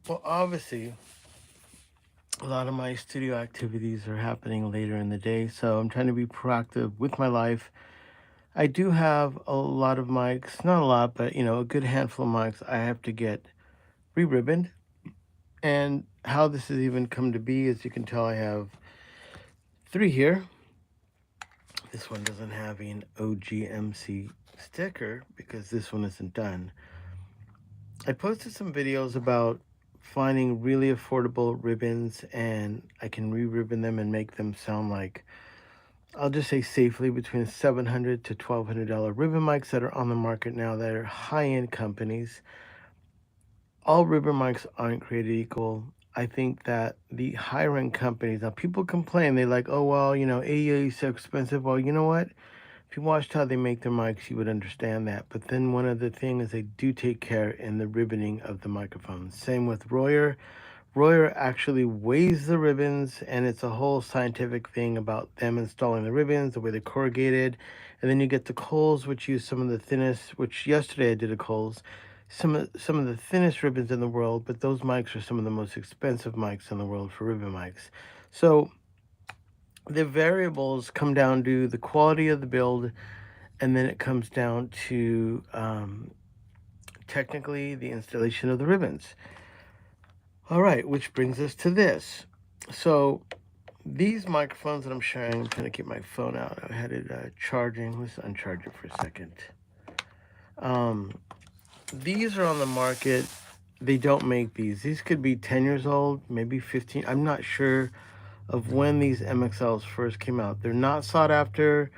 Well, obviously, a lot of my studio activities are happening later in the day, so I'm trying to be proactive with my life. I do have a lot of mics, not a lot, but a good handful of mics I have to get re-ribboned. And how this has even come to be, as you can tell, I have three here. This one doesn't have an OGMC sticker because this one isn't done. I posted some videos about finding really affordable ribbons, and I can re-ribbon them and make them sound like, I'll just say safely, between $700 to $1,200 ribbon mics that are on the market now that are high-end companies. All ribbon mics aren't created equal. I think that the higher end companies, now people complain, they like, oh, well, AEA is so expensive. Well, you know what? If you watched how they make their mics, you would understand that. But then one other thing is they do take care in the ribboning of the microphones. Same with Royer. Royer actually weighs the ribbons, and it's a whole scientific thing about them installing the ribbons, the way they're corrugated. And then you get the Coles, which use some of the thinnest, which yesterday I did a Coles, some of the thinnest ribbons in the world, but those mics are some of the most expensive mics in the world for ribbon mics. So the variables come down to the quality of the build, and then it comes down to technically the installation of the ribbons. All right, which brings us to this. So these microphones that I'm sharing, I'm trying to keep my phone out. I had it charging. Let's uncharge it for a second. These are on the market. They don't make these. These could be 10 years old, maybe 15. I'm not sure of when these MXLs first came out. They're not sought after.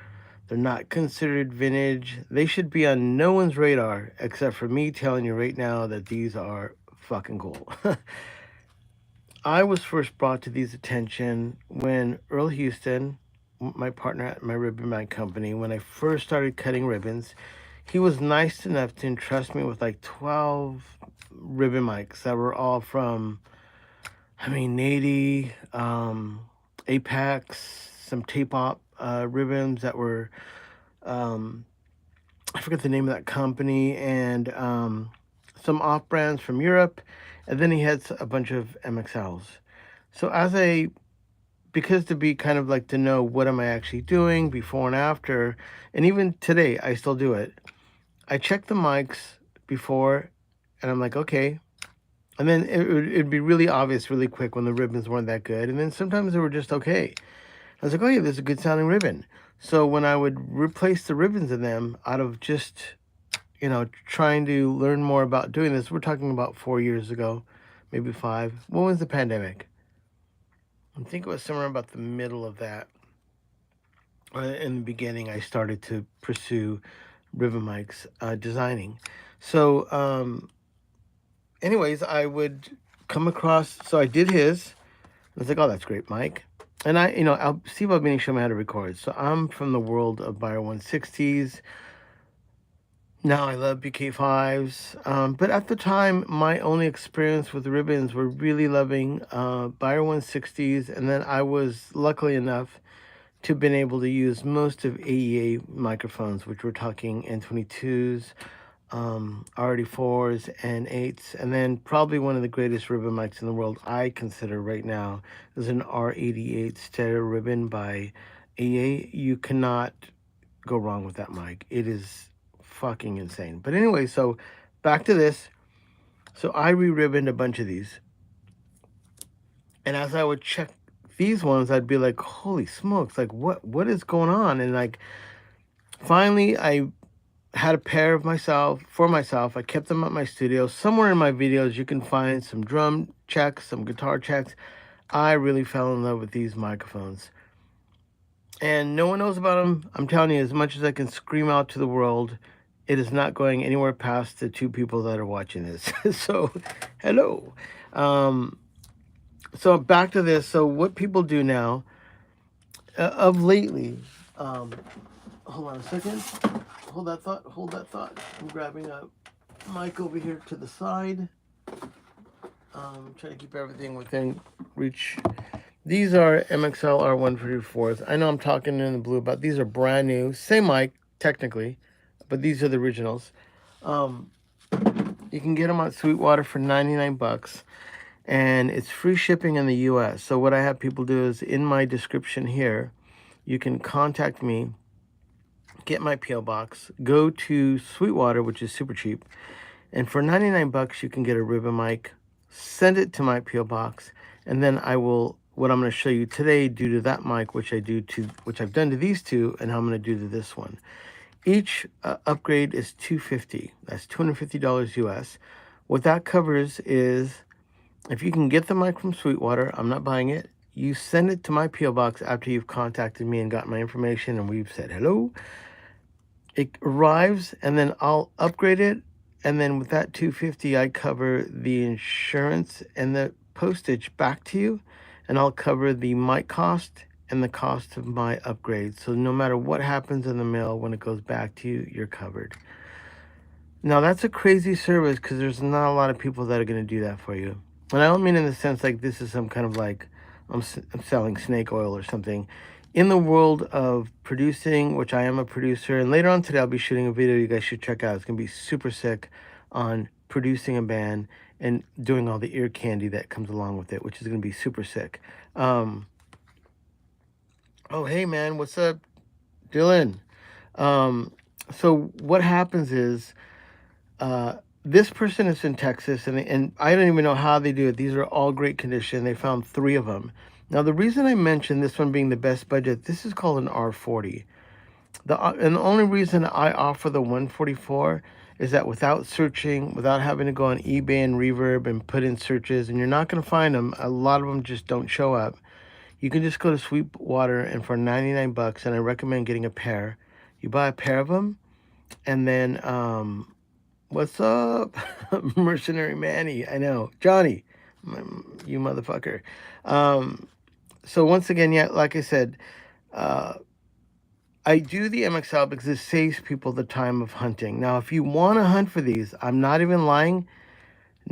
They're not considered vintage. They should be on no one's radar except for me telling you right now that these are fucking cool. I was first brought to these attention when Earl Houston, my partner at my ribbon band company, when I first started cutting ribbons, he was nice enough to entrust me with like 12 ribbon mics that were all from, Nady, Apex, some tape op ribbons that were, um, I forget the name of that company, and some off brands from Europe. And then he had a bunch of MXLs. So because to be kind of like to know what am I actually doing before and after, and even today I still do it. I check the mics before, and I'm like, okay. And then it'd be really obvious really quick when the ribbons weren't that good. And then sometimes they were just okay. I was like, oh yeah, this is a good sounding ribbon. So when I would replace the ribbons in them out of just, trying to learn more about doing this, we're talking about 4 years ago, maybe 5. When was the pandemic? I think it was somewhere about the middle of that. In the beginning, I started to pursue ribbon mics designing. So, anyways, I would come across. So I did his. I was like, oh, that's great, Mike. And Steve Albini showed me how to record. So I'm from the world of Buyer 160s. Now I love BK5s. But at the time, my only experience with ribbons were really loving Buyer 160s. And then I was luckily enough to have been able to use most of AEA microphones, which we're talking N22s, RD4s, and 8s, and then probably one of the greatest ribbon mics in the world I consider right now is an R88 stereo ribbon by AEA. You cannot go wrong with that mic. It is fucking insane. But anyway, so back to this. So I re-ribboned a bunch of these, and as I would check these ones, I'd be like, holy smokes, like what is going on? And like finally I had a pair of for myself. I kept them at my studio. Somewhere in my videos you can find some drum checks, some guitar checks. I really fell in love with these microphones. And no one knows about them. I'm telling you, as much as I can scream out to the world, it is not going anywhere past the 2 people that are watching this. So, hello. So back to this. So what people do now, of lately, hold on a second. Hold that thought. I'm grabbing a mic over here to the side. Trying to keep everything within reach. These are MXL R144s. I know I'm talking in the blue about these are brand new. Same mic, technically, but these are the originals. You can get them at Sweetwater for 99 bucks. and it's free shipping in the US. So what I have people do is in my description here, you can contact me, get my PO box, go to Sweetwater, which is super cheap, and for 99 bucks you can get a ribbon mic, send it to my PO box, and then I will, what I'm going to show you today, do to that mic, which I've done to these two, and how I'm going to do to this one. Each upgrade is $250. That's $250 US. What that covers is, if you can get the mic from Sweetwater, I'm not buying it. You send it to my PO box after you've contacted me and got my information, and we've said hello. It arrives, and then I'll upgrade it, and then with that $250, I cover the insurance and the postage back to you, and I'll cover the mic cost and the cost of my upgrade. So no matter what happens in the mail, when it goes back to you, you're covered. Now that's a crazy service because there's not a lot of people that are going to do that for you. And I don't mean in the sense like this is some kind of like I'm selling snake oil or something. In the world of producing, which I am a producer, and later on today I'll be shooting a video you guys should check out. It's going to be super sick on producing a band and doing all the ear candy that comes along with it, which is going to be super sick. Oh, hey man, what's up, Dylan? So what happens is, this person is in Texas, and I don't even know how they do it. These are all great condition. They found 3 of them. Now, the reason I mentioned this one being the best budget, this is called an R40. And the only reason I offer the 144 is that without searching, without having to go on eBay and Reverb and put in searches, and you're not going to find them. A lot of them just don't show up. You can just go to Sweetwater, and for 99 bucks, and I recommend getting a pair. You buy a pair of them, and then, what's up? Mercenary Manny. I know. Johnny, you motherfucker. So once again, yeah, like I said, I do the MXL because it saves people the time of hunting. Now, if you want to hunt for these, I'm not even lying.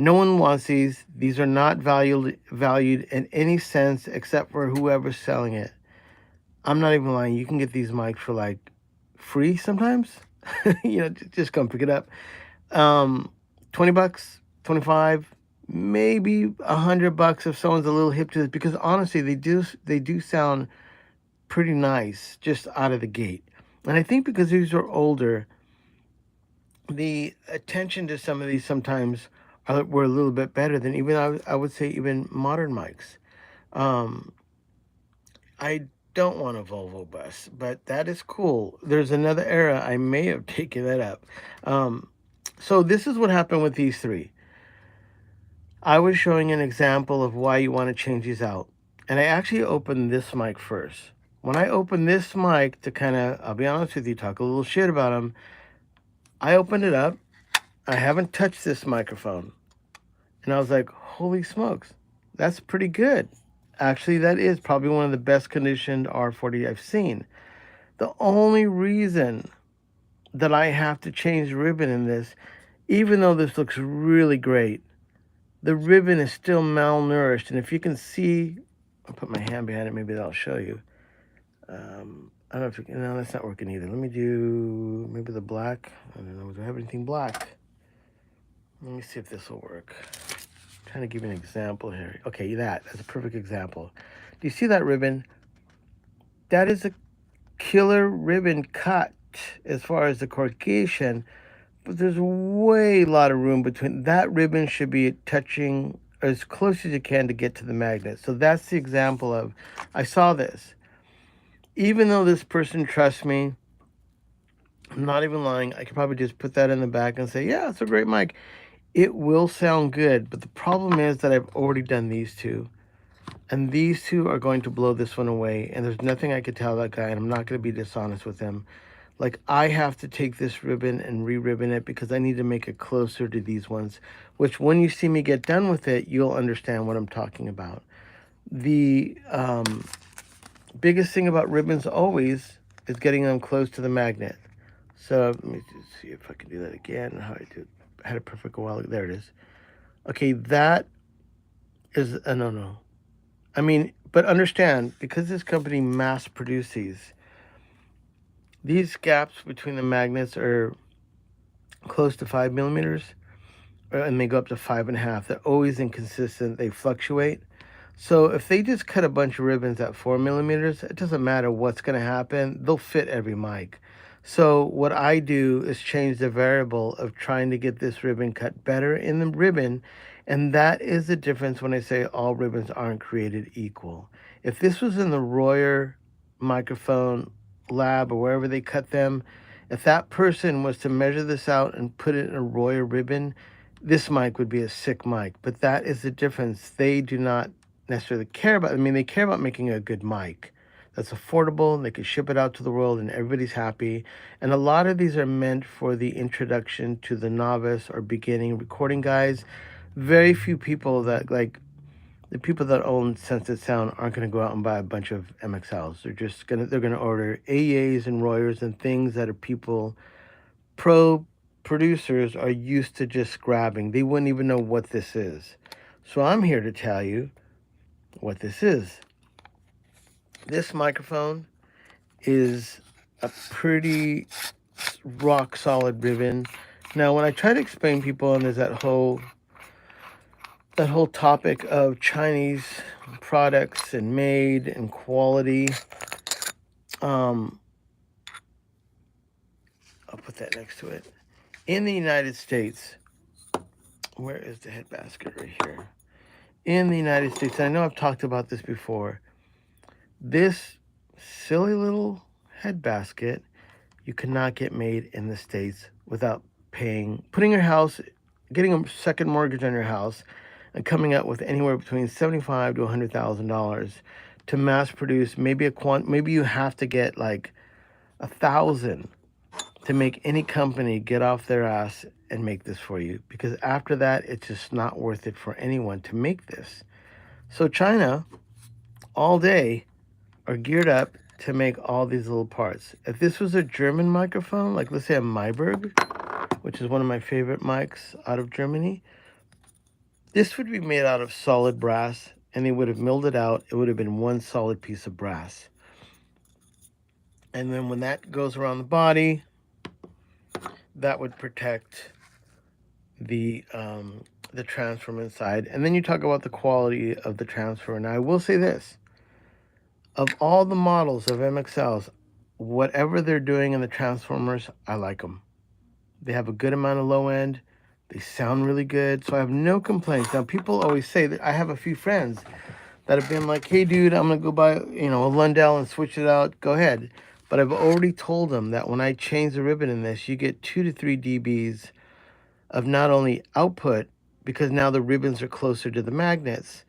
No one wants these. These are not valued in any sense except for whoever's selling it. I'm not even lying. You can get these mics for like free sometimes. Just come pick it up. 20 bucks, 25, maybe $100 if someone's a little hip to this, because honestly, they do sound pretty nice just out of the gate. And I think because these are older, the attention to some of these sometimes were a little bit better than even I would say even modern mics. I don't want a Volvo bus, but that is cool. There's another era I may have taken that up. So this is what happened with these 3. I was showing an example of why you want to change these out. And I actually opened this mic first. When I opened this mic to kind of, I'll be honest with you, talk a little shit about them, I opened it up. I haven't touched this microphone. And I was like, holy smokes, that's pretty good. Actually, that is probably one of the best conditioned R40 I've seen. The only reason that I have to change the ribbon in this, even though this looks really great, the ribbon is still malnourished. And if you can see, I'll put my hand behind it, maybe that'll show you. I don't know if you can, no, that's not working either. Let me do maybe the black. I don't know, do I have anything black? Let me see if this will work. I'm trying to give you an example here. Okay, that's a perfect example. Do you see that ribbon? That is a killer ribbon cut as far as the corrugation, but there's way a lot of room between. That ribbon should be touching as close as you can to get to the magnet. So that's the example of, I saw this. Even though this person trusts me, I'm not even lying, I could probably just put that in the back and say, yeah, it's a great mic. It will sound good, but the problem is that I've already done these 2. And these 2 are going to blow this one away. And there's nothing I could tell that guy, and I'm not going to be dishonest with him. Like, I have to take this ribbon and re-ribbon it because I need to make it closer to these ones, which when you see me get done with it, you'll understand what I'm talking about. The biggest thing about ribbons always is getting them close to the magnet. So let me just see if I can do that again. How I do it. I had it perfect a while ago. There it is. Okay, that is a no-no. I mean, but understand, because this company mass produces these gaps between the magnets are close to 5 millimeters. and they go up to 5.5. They're always inconsistent. They fluctuate. So if they just cut a bunch of ribbons at 4 millimeters, it doesn't matter what's going to happen. They'll fit every mic. So what I do is change the variable of trying to get this ribbon cut better in the ribbon. And that is the difference when I say all ribbons aren't created equal. If this was in the Royer microphone lab or wherever they cut them, if that person was to measure this out and put it in a Royer ribbon, this mic would be a sick mic. But that is the difference. They do not necessarily care about. I mean, they care about making a good mic that's affordable. They can ship it out to the world, and everybody's happy. And a lot of these are meant for the introduction to the novice or beginning recording guys. Very few people that like the people that own Sensitive Sound aren't going to go out and buy a bunch of MXLs. They're gonna order AEAs and Royers and things that are people pro producers are used to just grabbing. They wouldn't even know what this is. So I'm here to tell you what this is. This microphone is a pretty rock solid ribbon. Now, when I try to explain people, and there's that whole topic of Chinese products and made and quality, I'll put that next to it. In the United States, where is the head basket? Right here. In the United States, I know I've talked about this before. This silly little head basket you cannot get made in the States without putting your house, getting a second mortgage on your house, and coming up with anywhere between $75,000 to $100,000 to mass produce. Maybe you have to get like 1,000 to make any company get off their ass and make this for you, because after that it's just not worth it for anyone to make this. So China all day are geared up to make all these little parts. If this was a German microphone, like let's say a Myberg, which is one of my favorite mics out of Germany, this would be made out of solid brass, and they would have milled it out. It would have been one solid piece of brass. And then when that goes around the body, that would protect the transformer inside. And then you talk about the quality of the transformer. Now, I will say this. Of all the models of MXLs, whatever they're doing in the transformers, I like them. They have a good amount of low end. They sound really good. So I have no complaints. Now, people always say that I have a few friends that have been like, hey, dude, I'm going to go buy, a Lundell and switch it out. Go ahead. But I've already told them that when I change the ribbon in this, you get 2 to 3 dBs of not only output, because now the ribbons are closer to the magnets,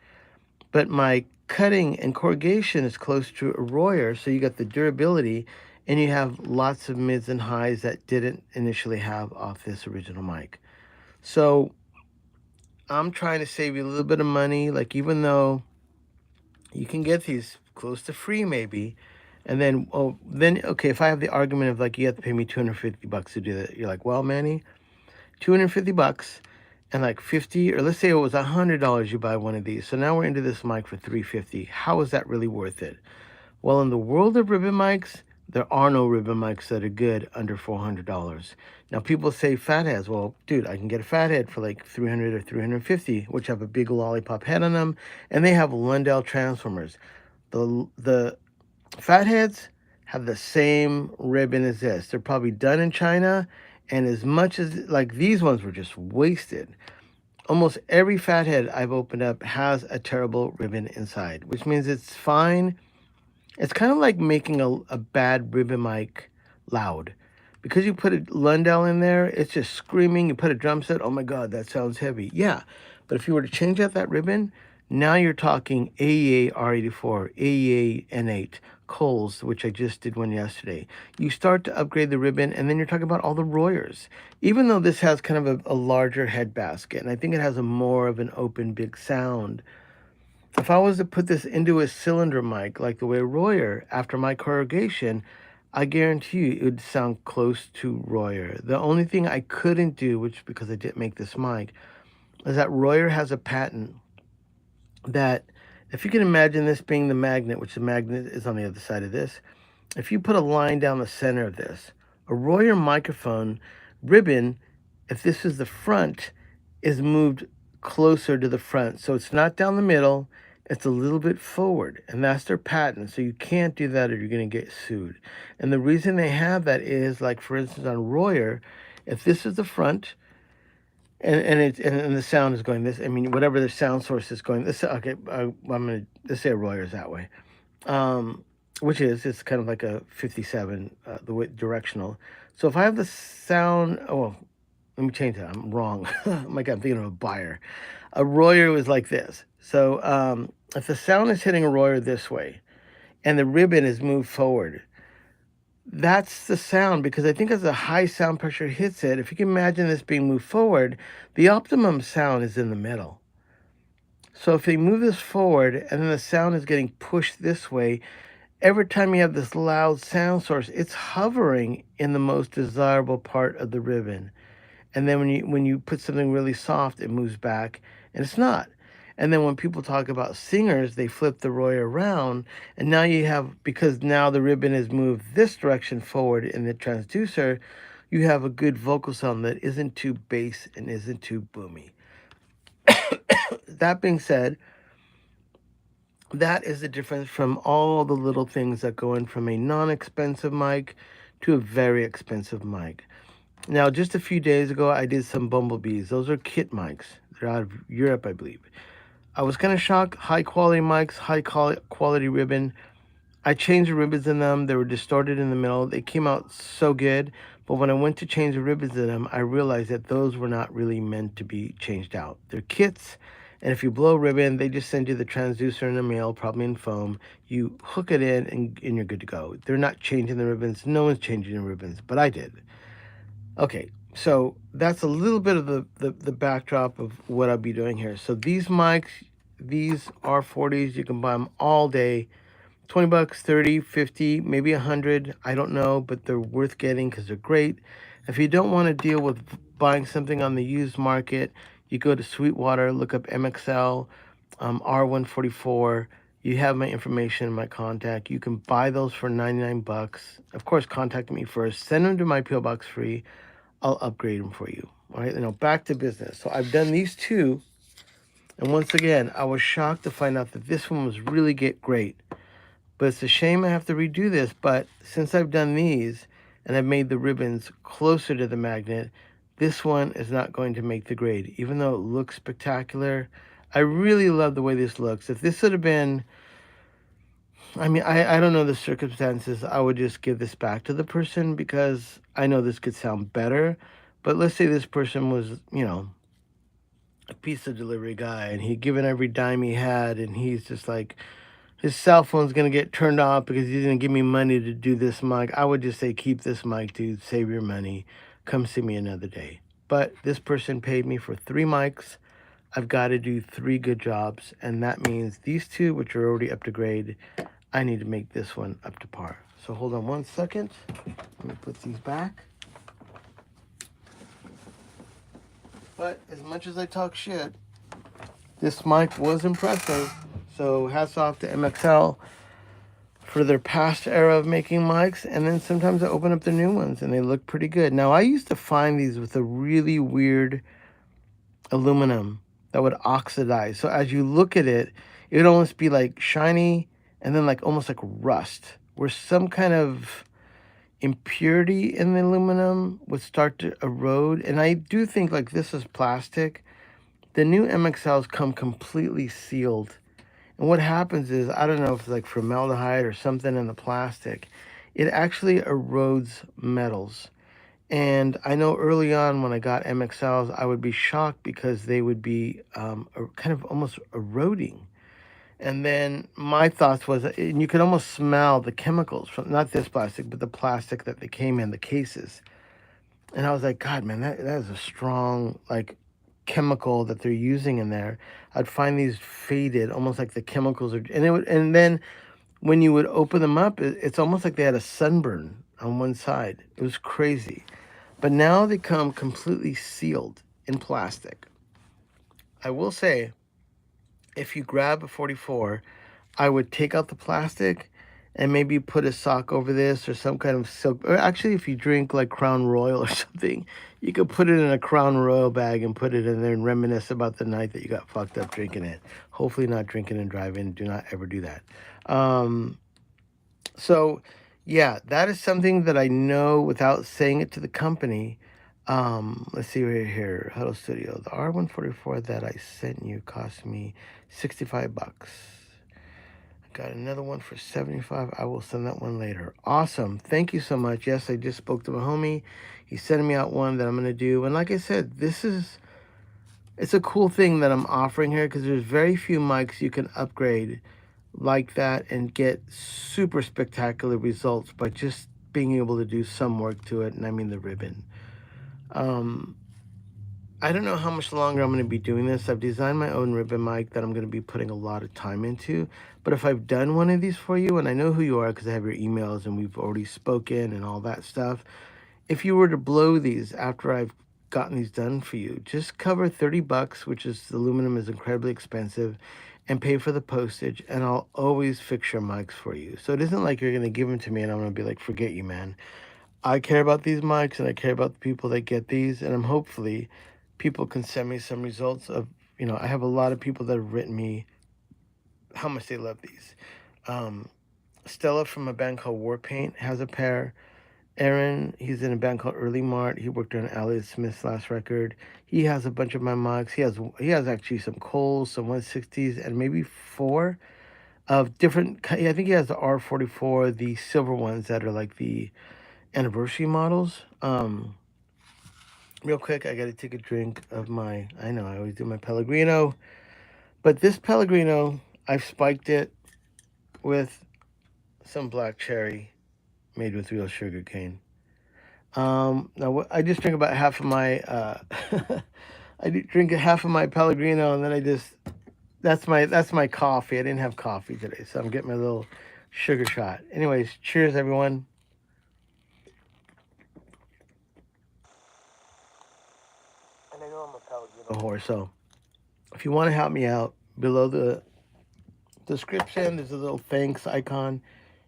but my cutting and corrugation is close to a Royer, so you got the durability, and you have lots of mids and highs that didn't initially have off this original mic. So I'm trying to save you a little bit of money, like even though you can get these close to free maybe, and then, okay, if I have the argument of like, you have to pay me $250 to do that, you're like, well, Manny, $250 and like 50, or let's say it was $100 you buy one of these. So now we're into this mic for $350. How is that really worth it? Well, in the world of ribbon mics, there are no ribbon mics that are good under $400. Now people say fatheads. Well, dude, I can get a fathead for like $300 or $350, which have a big lollipop head on them, and they have Lundell transformers. The fatheads have the same ribbon as this. They're probably done in China, and as much as like these ones were just wasted. Almost every fathead I've opened up has a terrible ribbon inside, which means it's fine. It's kind of like making a bad ribbon mic loud. Because you put a Lundell in there, it's just screaming. You put a drum set, oh my God, that sounds heavy. Yeah, but if you were to change out that ribbon, now you're talking AEA R84, AEA N8, Coles, which I just did one yesterday. You start to upgrade the ribbon, and then you're talking about all the Royers. Even though this has kind of a larger head basket, and I think it has a more of an open, big sound, if I was to put this into a cylinder mic, like the way Royer, after my corrugation, I guarantee you it would sound close to Royer. The only thing I couldn't do, which because I didn't make this mic, is that Royer has a patent that, if you can imagine this being the magnet, which the magnet is on the other side of this, if you put a line down the center of this, a Royer microphone ribbon, if this is the front, is moved closer to the front. So it's not down the middle, it's a little bit forward. And that's their patent. So you can't do that or you're going to get sued. And the reason they have that is, like, for instance, on Royer, if this is the front, and the sound is going this, I mean, whatever the sound source is going this, okay, I'm going to, let's say a Royer's that way. Which is, it's kind of like a 57, the way directional. So if I have the sound, oh, well, let me change that. I'm wrong. Oh my God, I'm thinking of a buyer. A Royer was like this. So if the sound is hitting a Royer this way and the ribbon is moved forward, that's the sound, because I think as the high sound pressure hits it, if you can imagine this being moved forward, the optimum sound is in the middle. So if they move this forward and then the sound is getting pushed this way, every time you have this loud sound source, it's hovering in the most desirable part of the ribbon. And then when you put something really soft, it moves back, and it's not. And then when people talk about singers, they flip the Roy around, and now you have, because now the ribbon is moved this direction forward in the transducer, you have a good vocal sound that isn't too bass and isn't too boomy. That being said, that is the difference from all the little things that go in from a non-expensive mic to a very expensive mic. Now, just a few days ago, I did some Bumblebees. Those are kit mics. They're out of Europe, I believe. I was kind of shocked. High quality mics, high quality ribbon. I changed the ribbons in them. They were distorted in the middle. They came out so good. But when I went to change the ribbons in them, I realized that those were not really meant to be changed out. They're kits. And if you blow a ribbon, they just send you the transducer in the mail, probably in foam. You hook it in and you're good to go. They're not changing the ribbons. No one's changing the ribbons, but I did. Okay, so that's a little bit of the backdrop of what I'll be doing here. So these mics, these R40s, you can buy them all day. 20 bucks, 30, 50, maybe 100. I don't know, but they're worth getting because they're great. If you don't want to deal with buying something on the used market, you go to Sweetwater, look up MXL, R144. You have my information, my contact. You can buy those for 99 bucks. Of course, contact me first. Send them to my PO Box free. I'll upgrade them for you. All right, now back to business. So I've done these two, and once again, I was shocked to find out that this one was really great. But it's a shame I have to redo this, but since I've done these and I've made the ribbons closer to the magnet, this one is not going to make the grade, even though it looks spectacular. I really love the way this looks. If this would have been, I mean, I don't know the circumstances, I would just give this back to the person because I know this could sound better. But let's say this person was, you know, a pizza delivery guy and he'd given every dime he had, and he's just like, his cell phone's going to get turned off because he didn't give me money to do this mic. I would just say, keep this mic, dude. Save your money. Come see me another day. But this person paid me for 3 mics. I've got to do 3 good jobs. And that means these 2, which are already up to grade, I need to make this one up to par. So hold on one second. Let me put these back. But as much as I talk shit, this mic was impressive. So hats off to MXL for their past era of making mics, and then sometimes I open up the new ones and they look pretty good. Now, I used to find these with a really weird aluminum that would oxidize. So as you look at it, it would almost be like shiny and then like almost like rust, where some kind of impurity in the aluminum would start to erode. And I do think, like, this is plastic. The new MXLs come completely sealed. And what happens is, I don't know if it's like formaldehyde or something in the plastic, it actually erodes metals. And I know early on when I got MXLs, I would be shocked because they would be kind of almost eroding. And then my thoughts was, and you could almost smell the chemicals from, not this plastic, but the plastic that they came in, the cases. And I was like, God, man, that is a strong, like, chemical that they're using in there. I'd find these faded, almost like the chemicals are, and then when you would open them up, it's almost like they had a sunburn on one side. It was crazy. But now they come completely sealed in plastic. I will say, if you grab a 44, I would take out the plastic and maybe put a sock over this or some kind of silk. Or actually, if you drink like Crown Royal or something, you could put it in a Crown Royal bag and put it in there and reminisce about the night that you got fucked up drinking it. Hopefully, not drinking and driving. Do not ever do that. So, yeah, that is something that I know without saying it to the company. Let's see right here. Huddle Studio. The R144 that I sent you cost me $65. Got another one for 75. I will send that one later. Awesome. Thank you so much. Yes, I just spoke to my homie. He's sending me out one that I'm going to do. And like I said, it's a cool thing that I'm offering here because there's very few mics you can upgrade like that and get super spectacular results by just being able to do some work to it. And I mean the ribbon. I don't know how much longer I'm going to be doing this. I've designed my own ribbon mic that I'm going to be putting a lot of time into. But if I've done one of these for you, and I know who you are because I have your emails and we've already spoken and all that stuff, if you were to blow these after I've gotten these done for you, just cover 30 bucks, which is the aluminum is incredibly expensive, and pay for the postage, and I'll always fix your mics for you. So it isn't like you're going to give them to me and I'm going to be like, forget you, man. I care about these mics and I care about the people that get these, and I'm hopefully people can send me some results of, I have a lot of people that have written me how much they love these. Stella from a band called Warpaint has a pair. Aaron, he's in a band called Early Mart. He worked on Elliott Smith's last record. He has a bunch of my mics. He has actually some Coles, some 160s, and maybe four of different. I think he has the R44, the silver ones that are like the anniversary models. Real quick, I got to take a drink of my. I know I always do my Pellegrino, but this Pellegrino, I've spiked it with some black cherry made with real sugar cane. Now I just drink about half of my. I drink half of my Pellegrino, and then that's my coffee. I didn't have coffee today, so I'm getting my little sugar shot. Anyways, cheers, everyone. And I know I'm a Pellegrino whore, so if you want to help me out, below the description, there's a little thanks icon.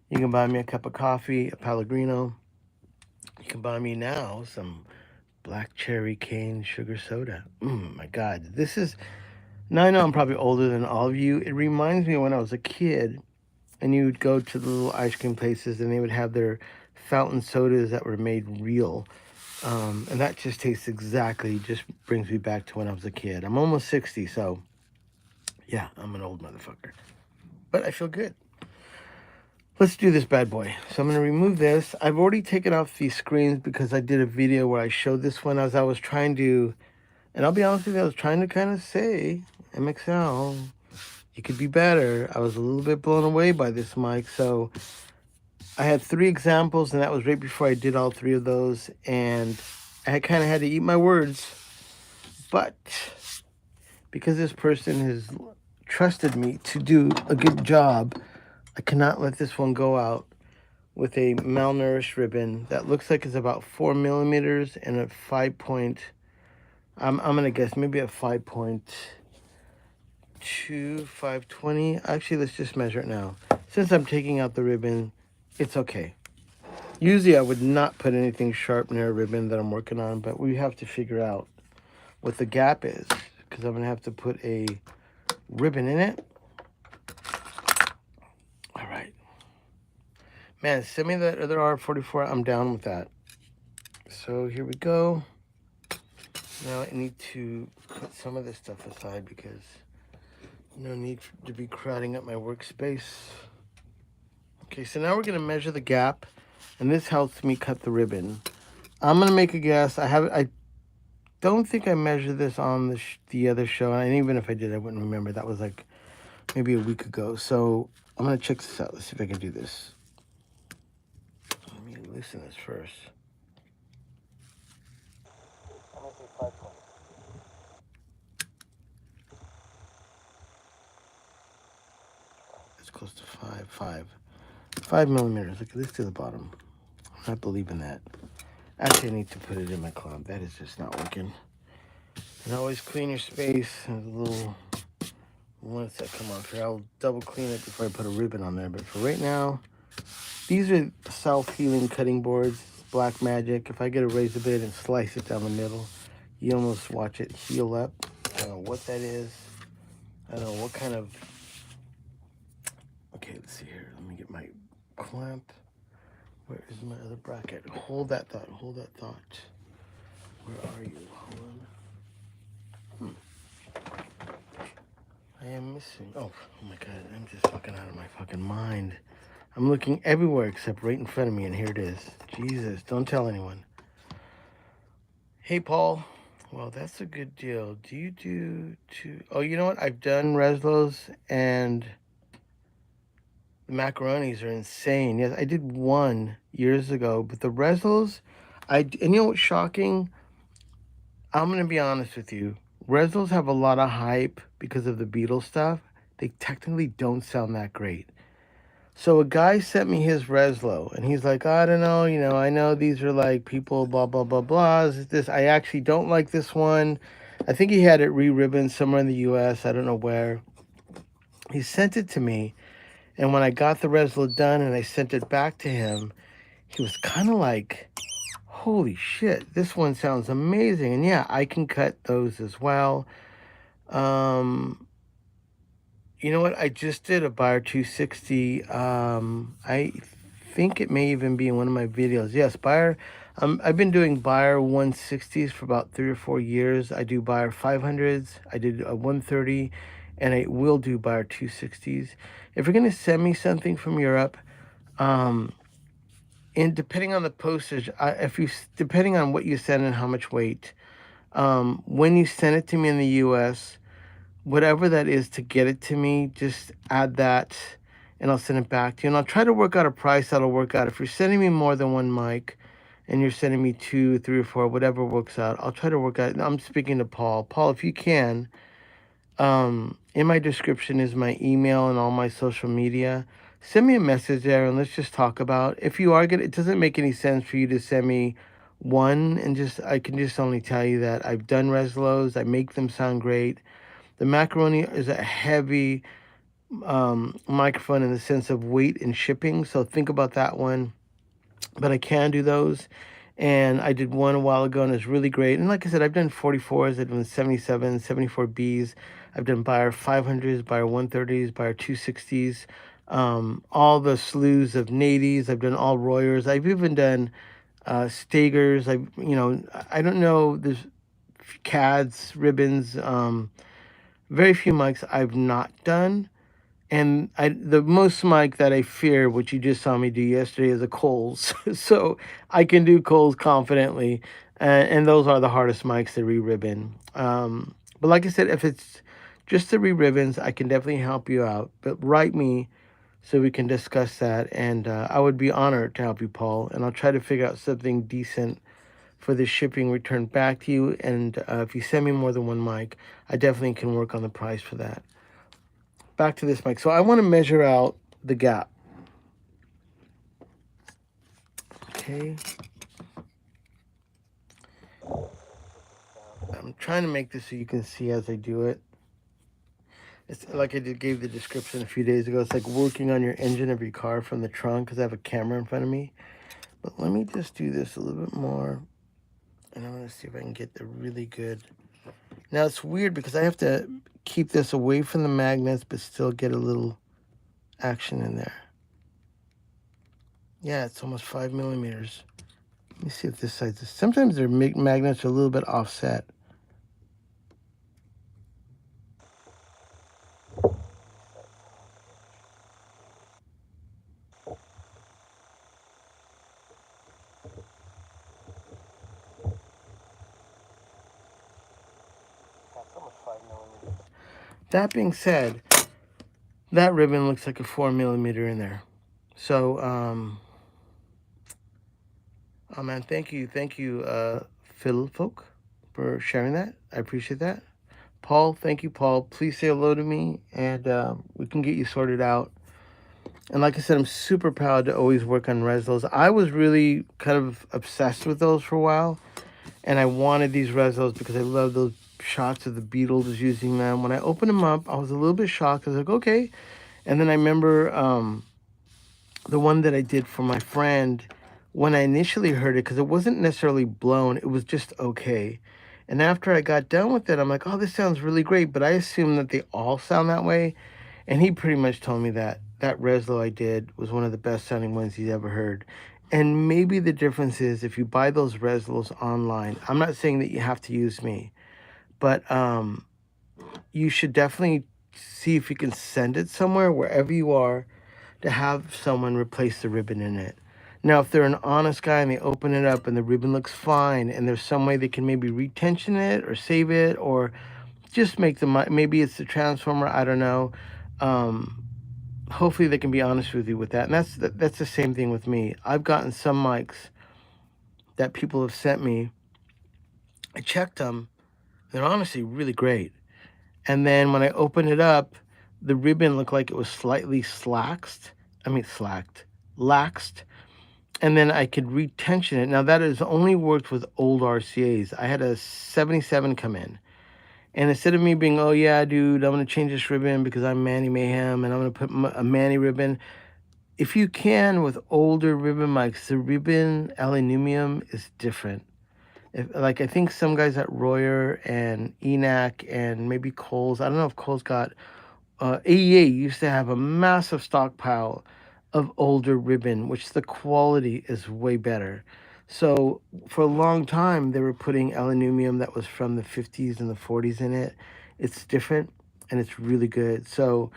You can buy me a cup of coffee, a Pellegrino. You can buy me now some black cherry cane sugar soda. My God, this is. Now I know I'm probably older than all of you. It reminds me of when I was a kid, and you would go to the little ice cream places, and they would have their fountain sodas that were made real. And that just tastes exactly, just brings me back to when I was a kid. I'm almost 60, so yeah, I'm an old motherfucker. But I feel good. Let's do this bad boy. So I'm going to remove this. I've already taken off these screens because I did a video where I showed this one as I was trying to, and I'll be honest with you, I was trying to kind of say, MXL, you could be better. I was a little bit blown away by this mic. So I had 3 examples, and that was right before I did all 3 of those. And I kind of had to eat my words. But because this person has trusted me to do a good job, I cannot let this one go out with a malnourished ribbon that looks like it's about 4 millimeters and a 5 point. I'm gonna guess maybe a 5.2, 520. Actually, let's just measure it now. Since I'm taking out the ribbon, it's okay. Usually, I would not put anything sharp near a ribbon that I'm working on, but we have to figure out what the gap is because I'm gonna have to put a ribbon in it. All right. Man, send me that other R44. I'm down with that. So here we go. Now I need to put some of this stuff aside because no need to be crowding up my workspace. Okay, so now we're going to measure the gap, and this helps me cut the ribbon. I'm going to make a guess. I don't think I measured this on the other show, and even if I did, I wouldn't remember. That was like maybe a week ago. So I'm going to check this out. Let's see if I can do this. Let me loosen this first. I'm going to say 520. It's close to 5 millimeters. Look at this to the bottom. I'm not believing that. Actually, I need to put it in my closet. That is just not working. And always clean your space. There's a little ones that come off here. I'll double clean it before I put a ribbon on there. But for right now, These are self-healing cutting boards. Black magic. If I get a razor blade and slice it down the middle, you almost watch it heal up. I don't know what that is. I don't know what kind of... Okay, let's see here. Let me get my clamp. Where is my other bracket? Hold that thought. Hold that thought. Where are you? Hold on. I am missing... Oh my God. I'm just fucking out of my fucking mind. I'm looking everywhere except right in front of me, and here it is. Jesus, don't tell anyone. Hey, Paul. Well, that's a good deal. Do you do two? Oh, you know what? I've done Reslos, and the macaronis are insane. Yes, I did one years ago, but the Reslos, and you know what's shocking? I'm going to be honest with you. Reslos have a lot of hype because of the Beatles stuff. They technically don't sound that great. So a guy sent me his Reslo, and he's like, I don't know, I know these are like people, blah, blah, blah, blah. This, I actually don't like this one. I think he had it re-ribboned somewhere in the U.S. I don't know where. He sent it to me, and when I got the Reslo done and I sent it back to him, he was kind of like, holy shit, this one sounds amazing. And yeah, I can cut those as well. You know what? I just did a Buyer 260. I think it may even be in one of my videos. Yes, Buyer. I've been doing Buyer 160s for about 3 or 4 years. I do Buyer 500s. I did a 130, and I will do Buyer 260s. If you're gonna send me something from Europe, and depending on the postage, depending on what you send and how much weight, when you send it to me in the U.S., whatever that is to get it to me, just add that and I'll send it back to you. And I'll try to work out a price that'll work out. If you're sending me more than one mic and you're sending me 2, 3, or 4, whatever works out, I'll try to work out. I'm speaking to Paul. Paul, if you can, in my description is my email and all my social media. Send me a message there and let's just talk about, if you are it doesn't make any sense for you to send me one, and I can just only tell you that I've done Reslos. I make them sound great. The macaroni is a heavy microphone in the sense of weight and shipping, so think about that one. But I can do those, and I did one a while ago, and it's really great. And like I said, I've done 44s, I've done 77s, 74Bs. I've done Buyer 500s, Buyer 130s, Buyer 260s, all the slews of nadies. I've done all Royers. I've even done Stagers. I don't know, there's CADs, ribbons, very few mics I've not done. And the most mic that I fear, which you just saw me do yesterday, is a Coles. So I can do Coles confidently. And those are the hardest mics to re-ribbon. But like I said, if it's just the re-ribbons, I can definitely help you out. But write me so we can discuss that. And I would be honored to help you, Paul. And I'll try to figure out something decent for the shipping return back to you. And if you send me more than one mic, I definitely can work on the price for that. Back to this mic. So I want to measure out the gap. Okay. I'm trying to make this so you can see as I do it. It's like I gave the description a few days ago. It's like working on your engine of your car from the trunk, because I have a camera in front of me. But let me just do this a little bit more. And I'm going to see if I can get the really good. Now it's weird because I have to keep this away from the magnets, but still get a little action in there. Yeah, it's almost 5 millimeters. Let me see if this side's... Sometimes their magnets are a little bit offset. That's almost 5 millimeters. That being said, that ribbon looks like a 4 millimeter in there. So, oh man, thank you, Phil Folk, for sharing that. I appreciate that. Paul, thank you, Paul. Please say hello to me, and we can get you sorted out. And like I said, I'm super proud to always work on Reslos. I was really kind of obsessed with those for a while, and I wanted these Reslos because I love those shots of the Beatles using them. When I opened them up, I was a little bit shocked. I was like, okay. And then I remember the one that I did for my friend, when I initially heard it, because it wasn't necessarily blown, it was just okay. And after I got done with it, I'm like, oh, this sounds really great. But I assume that they all sound that way. And he pretty much told me that that Reslo I did was one of the best sounding ones he's ever heard. And maybe the difference is if you buy those Reslos online, I'm not saying that you have to use me, but you should definitely see if you can send it somewhere, wherever you are, to have someone replace the ribbon in it. Now, if they're an honest guy and they open it up and the ribbon looks fine and there's some way they can maybe retension it or save it or just make the maybe it's the transformer, I don't know. Um, Hopefully they can be honest with you with that. And that's the same thing with me. I've gotten some mics that people have sent me. I checked them. They're honestly really great. And then when I opened it up, the ribbon looked like it was slightly laxed. And then I could retension it. Now that has only worked with old RCAs. I had a 77 come in. And instead of me being, oh yeah, dude, I'm going to change this ribbon because I'm Manny Mayhem and I'm going to put a Manny ribbon. If you can, with older ribbon mics, the ribbon aluminum is different. Like I think some guys at Royer and ENAC and maybe Coles, I don't know if Coles got, AEA used to have a massive stockpile of older ribbon, which the quality is way better. So for a long time, they were putting aluminum that was from the 50s and the 40s in it. It's different and it's really good. So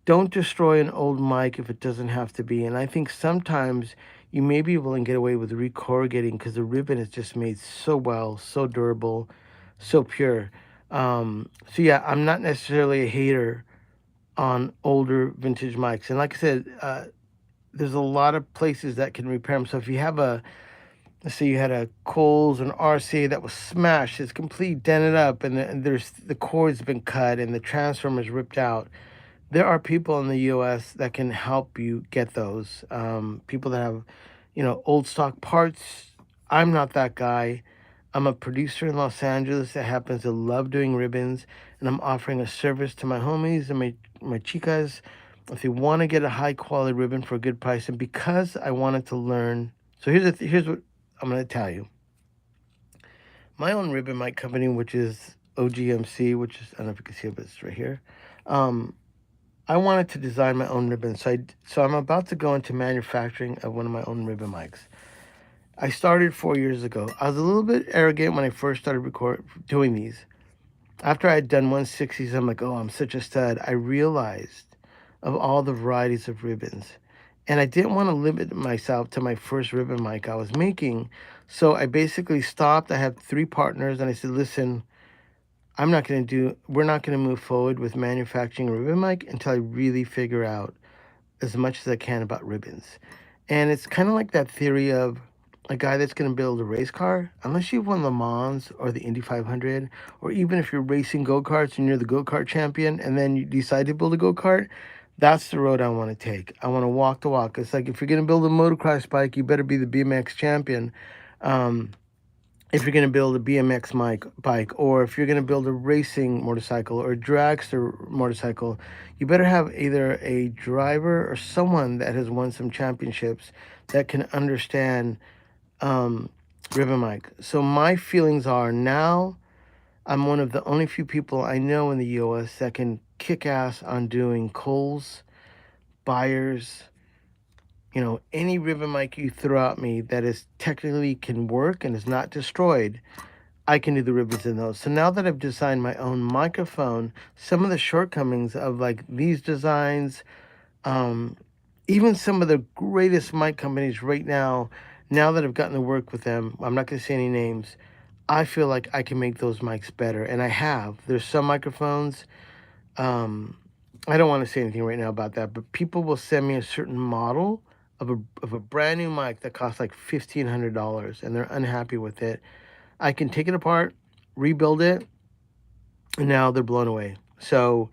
don't destroy an old mic if it doesn't have to be. And I think sometimes you may be able to get away with recorrugating because the ribbon is just made so well, so durable, so pure. So yeah, I'm not necessarily a hater on older vintage mics. And like I said, there's a lot of places that can repair them. So if you have let's say you had a Coles and RCA that was smashed, it's completely dented up, and there's the cord's been cut and the transformer's ripped out. There are people in the U.S. that can help you get those. People that have, old stock parts. I'm not that guy. I'm a producer in Los Angeles that happens to love doing ribbons, and I'm offering a service to my homies and my chicas if they want to get a high quality ribbon for a good price. And because I wanted to learn, so here's what I'm going to tell you. My own ribbon mic company, which is OGMC, which is, I don't know if you can see it, but it's right here. I wanted to design my own ribbon, so I'm about to go into manufacturing of one of my own ribbon mics. I started 4 years ago. I was a little bit arrogant when I first started doing these. After I had done 160s, I'm like, oh, I'm such a stud. I realized of all the varieties of ribbons. And I didn't want to limit myself to my first ribbon mic I was making. So I basically stopped. I had 3 partners, and I said, listen, we're not going to move forward with manufacturing a ribbon mic until I really figure out as much as I can about ribbons. And it's kind of like that theory of a guy that's going to build a race car. Unless you've won Le Mans or the Indy 500, or even if you're racing go-karts and you're the go-kart champion and then you decide to build a go-kart, that's the road I want to take. I want to walk the walk. It's like if you're going to build a motocross bike, you better be the BMX champion. If you're going to build a BMX bike, or if you're going to build a racing motorcycle or a dragster motorcycle, you better have either a driver or someone that has won some championships that can understand ribbon mic. So my feelings are now I'm one of the only few people I know in the US that can kick ass on doing Coles, Buyers, any ribbon mic you throw at me that is technically can work and is not destroyed. I can do the ribbons in those. So now that I've designed my own microphone, some of the shortcomings of like these designs, even some of the greatest mic companies right now that I've gotten to work with them, I'm not going to say any names, I feel like I can make those mics better. And I have. There's some microphones, I don't want to say anything right now about that, but people will send me a certain model of a brand new mic that costs like $1,500 and they're unhappy with it. I can take it apart, rebuild it, and now they're blown away. So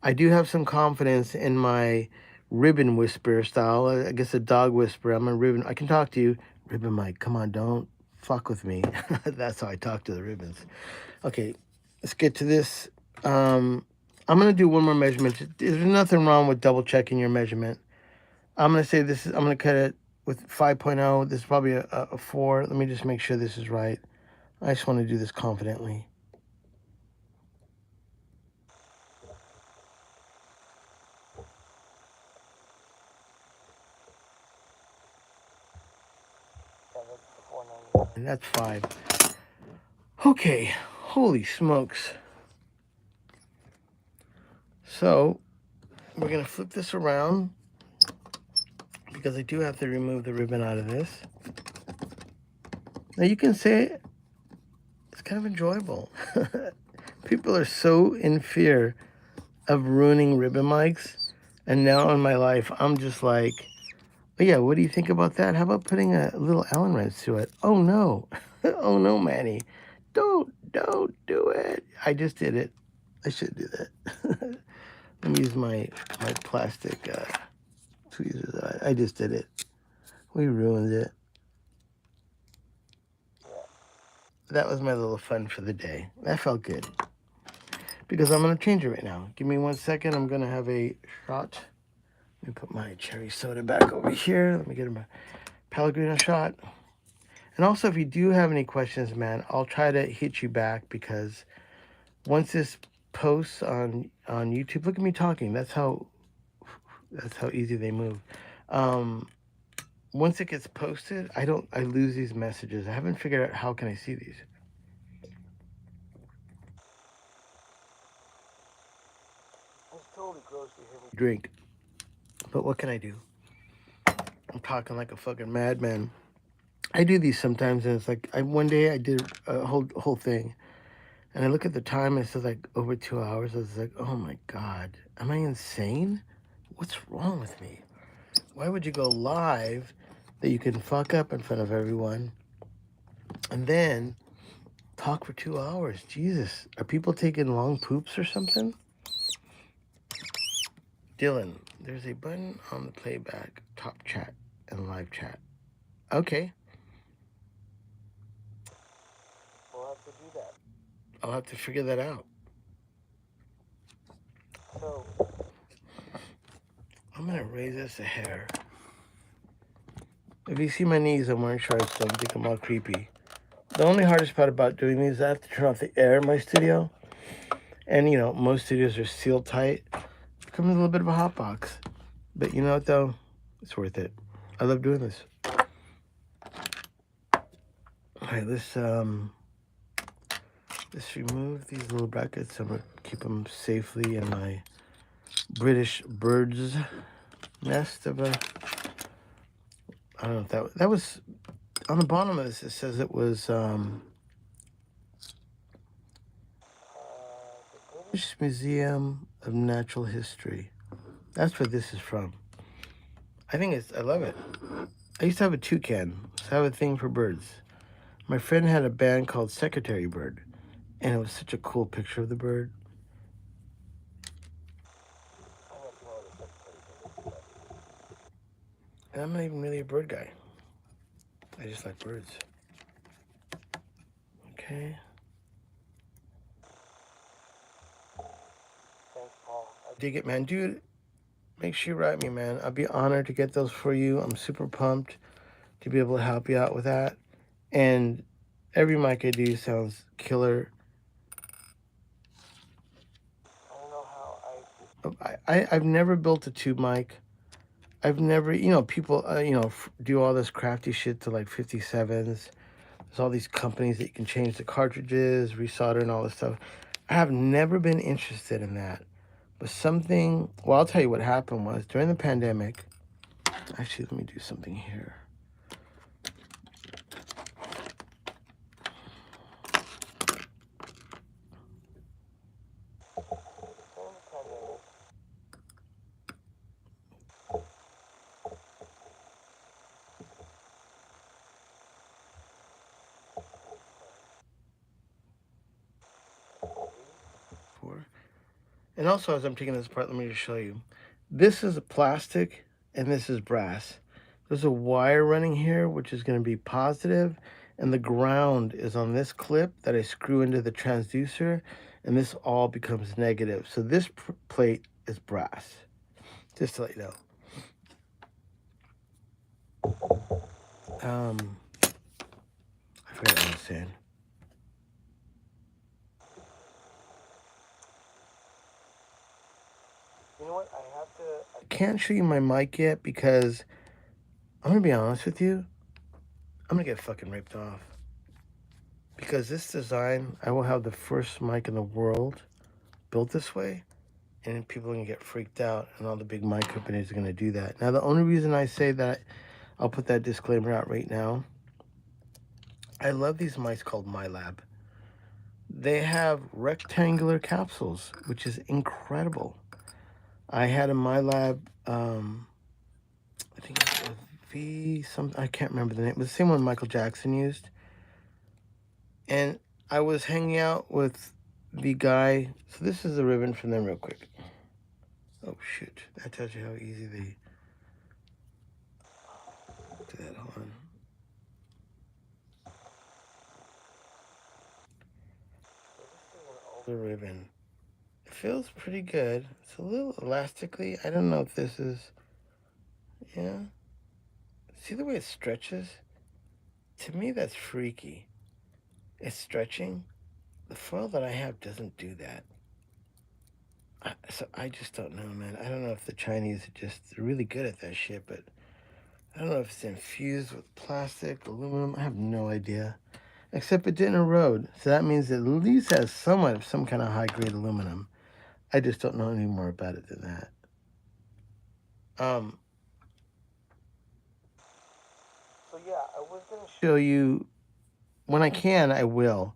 I do have some confidence in my ribbon whisperer style. I guess a dog whisperer. I'm a ribbon. I can talk to you. Ribbon mic, come on, don't fuck with me. That's how I talk to the ribbons. Okay, let's get to this. I'm going to do one more measurement. There's nothing wrong with double checking your measurement. I'm going to say this is, I'm going to cut it with 5.0. This is probably a 4. Let me just make sure this is right. I just want to do this confidently. And that's 5. Okay, holy smokes. So we're going to flip this around because I do have to remove the ribbon out of this. Now you can say it's kind of enjoyable. People are so in fear of ruining ribbon mics, and now in my life I'm just like, oh yeah, what do you think about that? How about putting a little Allen wrench to it? Oh no. Oh no, Manny. Don't do it. I just did it. I should do that. Let me use my plastic tweezers. I just did it. We ruined it. That was my little fun for the day. That felt good. Because I'm going to change it right now. Give me 1 second. I'm going to have a shot. Let me put my cherry soda back over here. Let me get my Pellegrino shot. And also, if you do have any questions, man, I'll try to hit you back, because once this posts on YouTube, look at me talking. That's how easy they move. Once it gets posted, I lose these messages. I haven't figured out how can I see these. It's totally gross to hear me drink, but what can I do? I'm talking like a fucking madman. I do these sometimes, and it's like one day I did a whole thing, and I look at the time and it says like over 2 hours. I was like, oh my god, am I insane? What's wrong with me? Why would you go live that you can fuck up in front of everyone and then talk for 2 hours? Jesus, are people taking long poops or something? Dylan, there's a button on the playback, top chat, and live chat. Okay. We'll have to do that. I'll have to figure that out. So, I'm going to raise this a hair. If you see my knees, I'm wearing shorts, so don't think I'm all creepy. The only hardest part about doing these is I have to turn off the air in my studio. And, you know, most studios are sealed tight. It becomes a little bit of a hot box. But you know what, though? It's worth it. I love doing this. All right, let's remove these little brackets. I'm going to keep them safely in my British bird's nest of a... I don't know if that was... On the bottom of this, it says it was... the British Museum of Natural History. That's where this is from. I love it. I used to have a toucan, so I have a thing for birds. My friend had a band called Secretary Bird, and it was such a cool picture of the bird. And I'm not even really a bird guy. I just like birds. Okay. Thanks, Paul. I dig it, man. Dude, make sure you write me, man. I'd be honored to get those for you. I'm super pumped to be able to help you out with that. And every mic I do sounds killer. I don't know how I've never built a tube mic. I've never, you know, people, do all this crafty shit to like 57s. There's all these companies that you can change the cartridges, resolder, and all this stuff. I have never been interested in that. But well, I'll tell you what happened was during the pandemic. Actually, let me do something here. And also, as I'm taking this apart, let me just show you. This is a plastic, and this is brass. There's a wire running here, which is going to be positive, and the ground is on this clip that I screw into the transducer, and this all becomes negative. So this plate is brass, just to let you know. I forgot what I was saying. You know what? I can't show you my mic yet because I'm gonna be honest with you. I'm gonna get fucking ripped off. Because this design, I will have the first mic in the world built this way, and people are gonna get freaked out, and all the big mic companies are gonna do that. Now, the only reason I say that, I'll put that disclaimer out right now. I love these mics called MyLab. They have rectangular capsules, which is incredible. I had a MyLab, I think it was V something, I can't remember the name. It was the same one Michael Jackson used. And I was hanging out with the guy. So this is the ribbon from them real quick. Oh shoot, that tells you how easy they do that. Hold on. So this is an older ribbon. It feels pretty good. It's a little elastically. I don't know if this is, yeah. See the way it stretches? To me, that's freaky. It's stretching. The foil that I have doesn't do that. So I just don't know, man. I don't know if the Chinese are just really good at that shit, but I don't know if it's infused with plastic, aluminum. I have no idea. Except it didn't erode, so that means it at least has somewhat of some kind of high-grade aluminum. I just don't know any more about it than that. So yeah, I was gonna show you when I can. I will.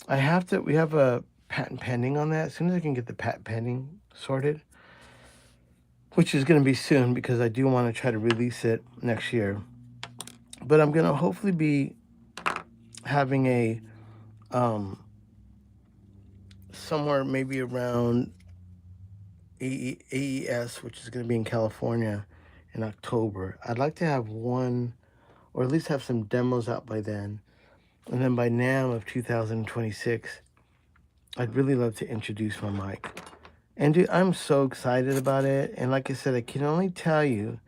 I have to. We have a patent pending on that. As soon as I can get the patent pending sorted, which is going to be soon because I do want to try to release it next year. But I'm going to hopefully be having a somewhere maybe around AES, which is going to be in California in October. I'd like to have one, or at least have some demos out by then. And then by NAMM of 2026, I'd really love to introduce my mic. And dude, I'm so excited about it. And like I said, I can only tell you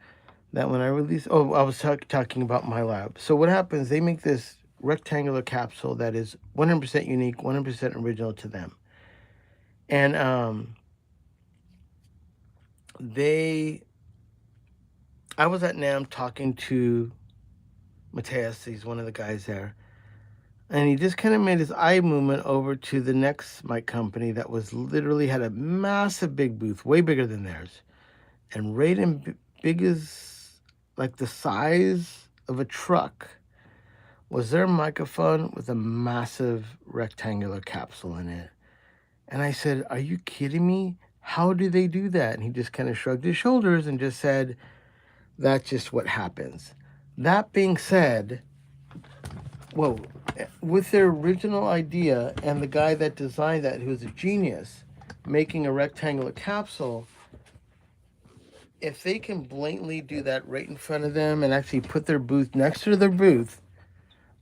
that when I release, oh, I was talking about my lab. So what happens, they make this rectangular capsule that is 100% unique, 100% original to them. And I was at NAMM talking to Mateus, he's one of the guys there, and he just kind of made his eye movement over to the next mic company that was literally had a massive big booth, way bigger than theirs, and right in big as like the size of a truck was their microphone with a massive rectangular capsule in it. And I said, "Are you kidding me? How do they do that?" And he just kind of shrugged his shoulders and just said, "That's just what happens." That being said, well, with their original idea and the guy that designed that, who's a genius, making a rectangular capsule, if they can blatantly do that right in front of them and actually put their booth next to their booth,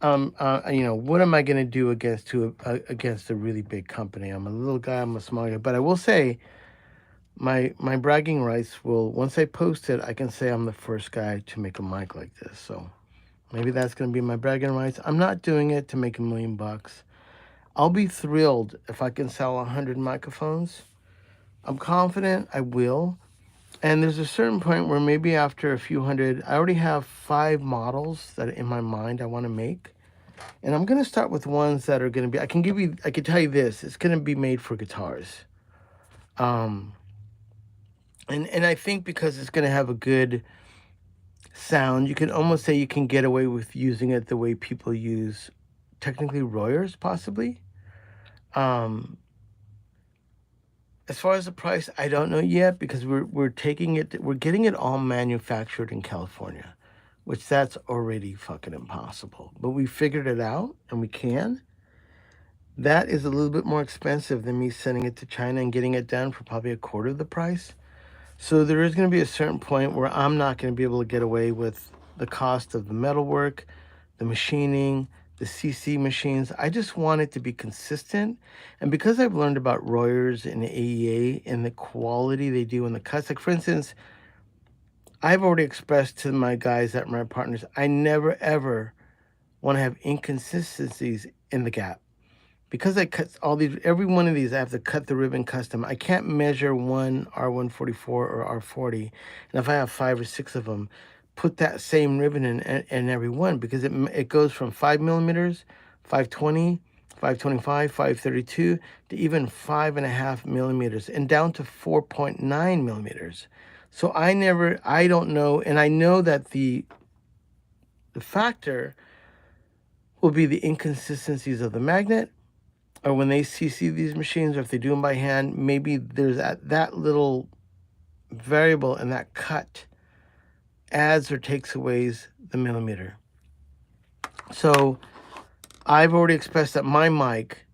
what am I going to do against a really big company? I'm a little guy, I'm a small guy, but I will say my bragging rights will, once I post it, I can say I'm the first guy to make a mic like this. So maybe that's going to be my bragging rights. I'm not doing it to make $1 million. I'll be thrilled if I can sell 100 microphones. I'm confident I will. And there's a certain point where maybe after a few hundred, I already have 5 models that are in my mind I want to make. And I'm going to start with ones that are going to be, I can tell you this, it's going to be made for guitars. And I think because it's going to have a good sound, you can almost say you can get away with using it the way people use technically Royers, possibly. As far as the price, I don't know yet because we're getting it all manufactured in California, which that's already fucking impossible. But we figured it out and we can. That is a little bit more expensive than me sending it to China and getting it done for probably a quarter of the price. So there is going to be a certain point where I'm not going to be able to get away with the cost of the metalwork, the machining, the CC machines. I just want it to be consistent. And because I've learned about Royers and AEA and the quality they do in the cuts, like for instance, I've already expressed to my guys that my partners, I never ever want to have inconsistencies in the gap. Because I cut all these, every one of these, I have to cut the ribbon custom. I can't measure one R144 or R40. And if I have 5 or 6 of them, put that same ribbon in every one, because it goes from 5 millimeters, 520, 525, 532 to even 5.5 millimeters and down to 4.9 millimeters. So I don't know. And I know that the factor will be the inconsistencies of the magnet, or when they CC these machines, or if they do them by hand, maybe there's that little variable, and that cut adds or takes away the millimeter. So I've already expressed that my mic,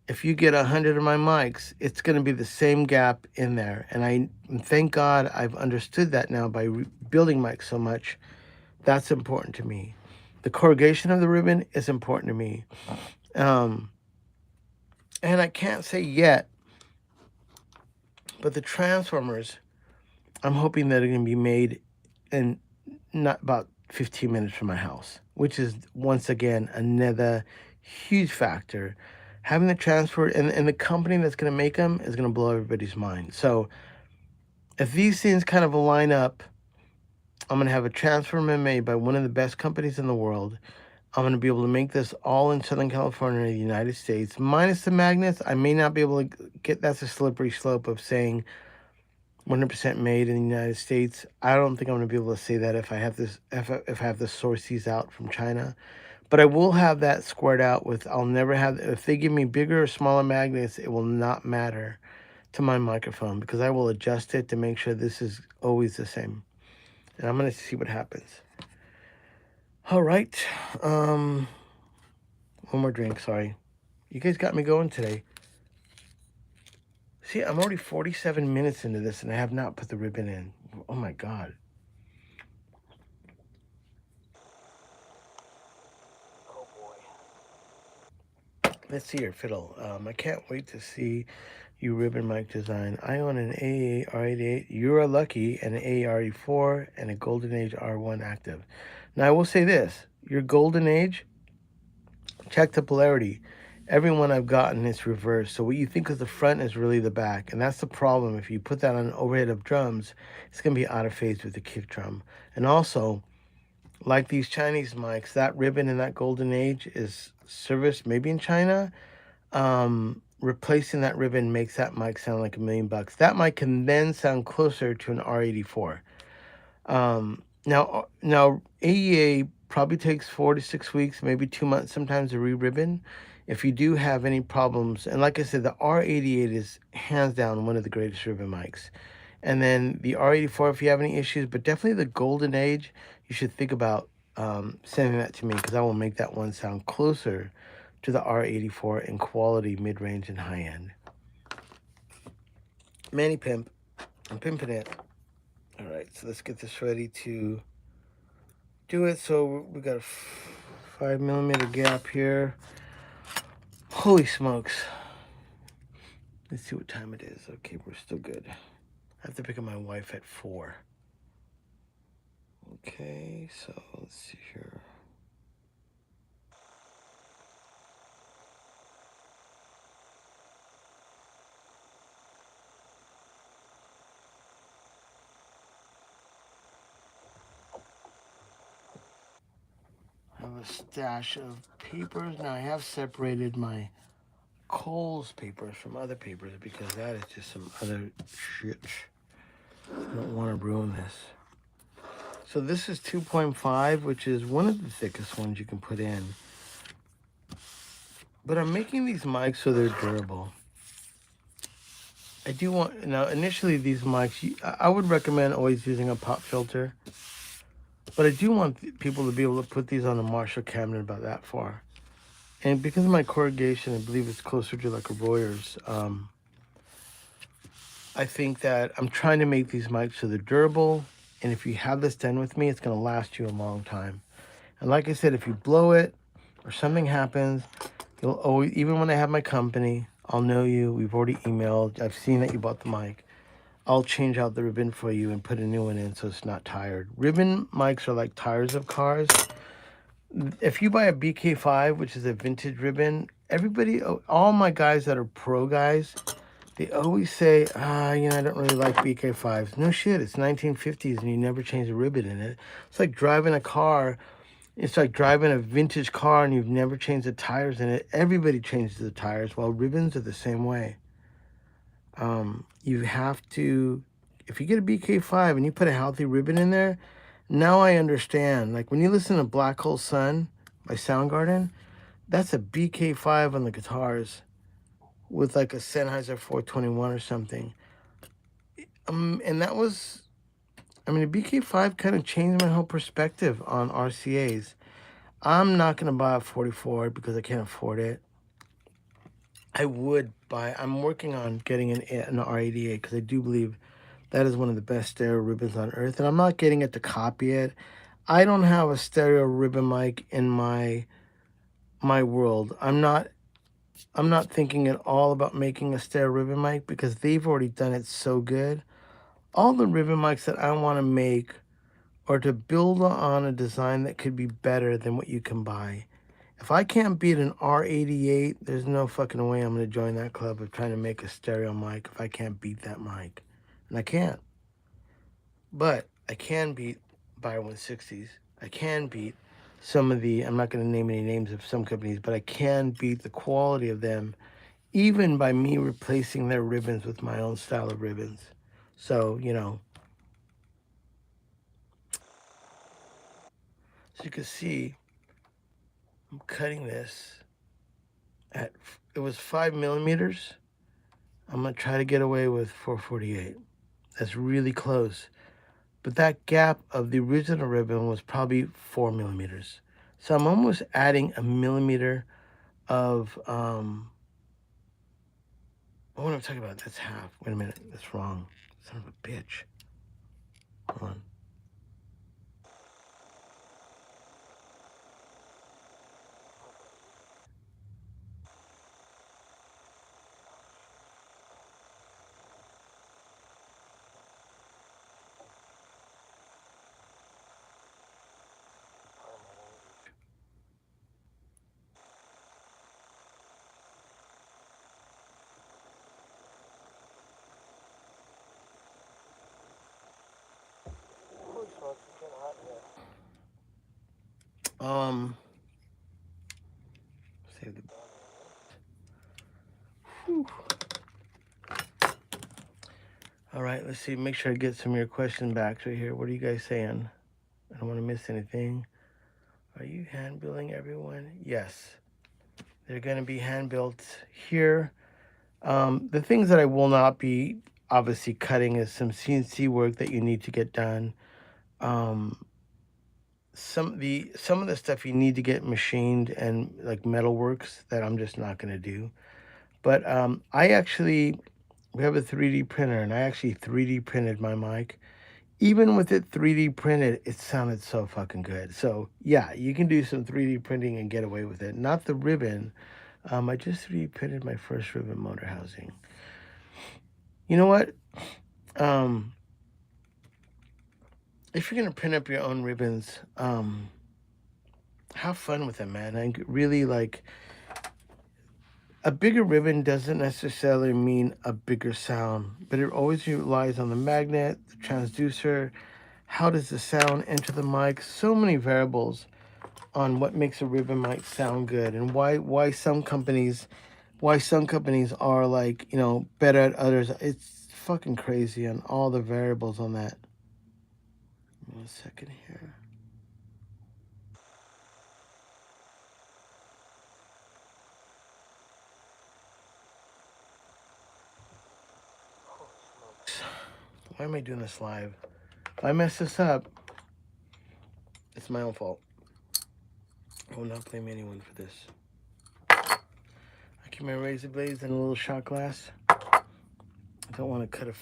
if you get 100 of my mics, it's going to be the same gap in there. And thank God I've understood that now by building mics so much. That's important to me. The corrugation of the ribbon is important to me. And I can't say yet, but the transformers, I'm hoping that are going to be made in not about 15 minutes from my house, which is, once again, another huge factor. Having the transfer, and the company that's going to make them is going to blow everybody's mind. So if these things kind of line up, I'm going to have a transformer made by one of the best companies in the world. I'm going to be able to make this all in Southern California, the United States, minus the magnets. I may not be able to get, that's a slippery slope of saying 100% made in the United States. I don't think I'm going to be able to say that if I have this, if I have the source these out from China. But I will have that squared out with, I'll never have, if they give me bigger or smaller magnets, it will not matter to my microphone, because I will adjust it to make sure this is always the same. And I'm going to see what happens. All right. One more drink, sorry. You guys got me going today. See, I'm already 47 minutes into this, and I have not put the ribbon in. Oh my God. Oh boy. Let's see your fiddle. I can't wait to see you ribbon mic design. I own an AA R88. You're lucky, and an AA R84 and a Golden Age R1 active. Now I will say this: your Golden Age, check the polarity. Everyone I've gotten is reversed. So what you think is the front is really the back. And that's the problem. If you put that on an overhead of drums, it's going to be out of phase with the kick drum. And also, like these Chinese mics, that ribbon in that Golden Age is serviced maybe in China. Replacing that ribbon makes that mic sound like $1 million. That mic can then sound closer to an R84. Now AEA probably takes 4 to 6 weeks, maybe 2 months sometimes to re-ribbon. If you do have any problems, and like I said, the R88 is hands down one of the greatest ribbon mics. And then the R84 if you have any issues, but definitely the Golden Age, you should think about sending that to me, because I will make that one sound closer to the R84 in quality, mid-range, and high-end. Manny Pimp. I'm pimping it. All right, so let's get this ready to do it. So we got a 5 millimeter gap here. Holy smokes. Let's see what time it is. Okay, we're still good. I have to pick up my wife at 4. Okay, so let's see here. I have a stash of papers. Now I have separated my Cole's papers from other papers, because that is just some other shit. I don't want to ruin this. So this is 2.5, which is one of the thickest ones you can put in. But I'm making these mics so they're durable. I do want, now initially these mics, I would recommend always using a pop filter. But I do want people to be able to put these on a Marshall cabinet about that far. And because of my corrugation, I believe it's closer to like a Royers. I think that I'm trying to make these mics so they're durable. And if you have this done with me, it's going to last you a long time. And like I said, if you blow it or something happens, you'll always, even when I have my company, I'll know you. We've already emailed. I've seen that you bought the mic. I'll change out the ribbon for you and put a new one in so it's not tired. Ribbon mics are like tires of cars. If you buy a BK5, which is a vintage ribbon, everybody, all my guys that are pro guys, they always say, I don't really like BK5s. No shit, it's 1950s and you never change a ribbon in it. It's like driving a car. It's like driving a vintage car and you've never changed the tires in it. Everybody changes the tires. Well, ribbons are the same way. You have to, if you get a BK5 and you put a healthy ribbon in there, now I understand. Like when you listen to Black Hole Sun by Soundgarden, that's a BK5 on the guitars with like a Sennheiser 421 or something. And that was, I mean, a BK5 kind of changed my whole perspective on RCAs. I'm not going to buy a 44 because I can't afford it. I would buy, I'm working on getting an R88 because I do believe that is one of the best stereo ribbons on earth. And I'm not getting it to copy it. I don't have a stereo ribbon mic in my world. I'm not thinking at all about making a stereo ribbon mic because they've already done it so good. All the ribbon mics that I want to make are to build on a design that could be better than what you can buy. If I can't beat an R88, there's no fucking way I'm going to join that club of trying to make a stereo mic if I can't beat that mic. And I can't. But I can beat Buyer 160s. I can beat some of the, I'm not going to name any names of some companies, but I can beat the quality of them even by me replacing their ribbons with my own style of ribbons. So, as you can see, I'm cutting this at, it was 5 millimeters. I'm going to try to get away with 448. That's really close. But that gap of the original ribbon was probably 4 millimeters. So I'm almost adding a millimeter of, what am I talking about? That's half. Wait a minute. That's wrong. Son of a bitch. Hold on. Save the. Whew. All right, let's see. Make sure I get some of your question backs right here. What are you guys saying? I don't want to miss anything. Are you hand building everyone? Yes. They're going to be hand built here. The things that I will not be obviously cutting is some CNC work that you need to get done. Some of the stuff you need to get machined and like metalworks that I'm just not going to do. But we have a 3D printer and I actually 3D printed my mic. Even with it 3D printed, it sounded so fucking good. So yeah, you can do some 3D printing and get away with it. Not the ribbon. I just 3D printed my first ribbon motor housing. You know what? If you're gonna print up your own ribbons, have fun with it, man. I really like. A bigger ribbon doesn't necessarily mean a bigger sound, but it always relies on the magnet, the transducer, how does the sound enter the mic, so many variables on what makes a ribbon mic sound good and why some companies are like, better at others. It's fucking crazy on all the variables on that. 1 second here. Why am I doing this live? If I mess this up, it's my own fault. I will not blame anyone for this. I keep my razor blades in a little shot glass. I don't want to cut a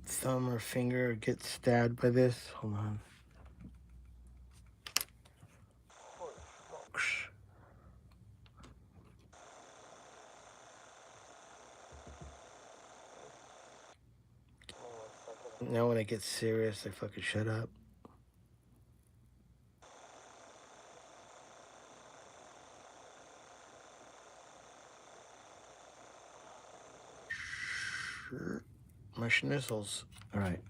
thumb or finger or get stabbed by this. Hold on. Now when I get serious, I fucking shut up. My schnizzles. All right.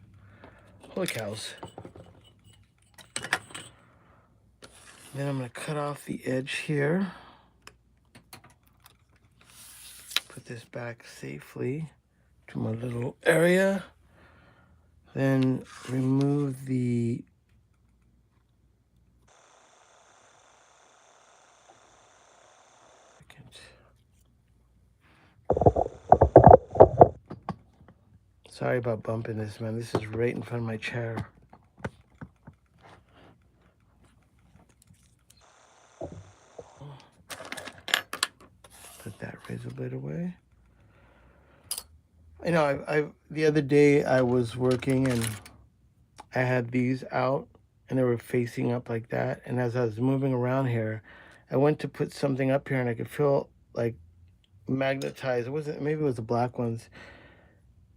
Holy cows. Then I'm going to cut off the edge here. Put this back safely to my little area. Then remove the Sorry about bumping this, man. This is right in front of my chair. Put that razor blade away. You know, I the other day I was working and I had these out and they were facing up like that. And as I was moving around here, I went to put something up here and I could feel like magnetized. It wasn't, maybe it was the black ones.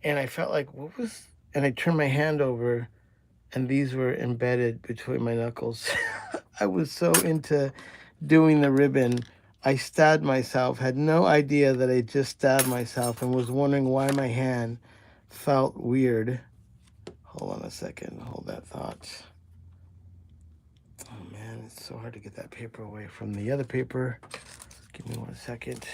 And I felt like, what was, and I turned my hand over and these were embedded between my knuckles. I was so into doing the ribbon. I stabbed myself, had no idea that I just stabbed myself, and was wondering why my hand felt weird. Hold on a second. Hold that thought. Oh man, it's so hard to get that paper away from the other paper. Give me 1 second.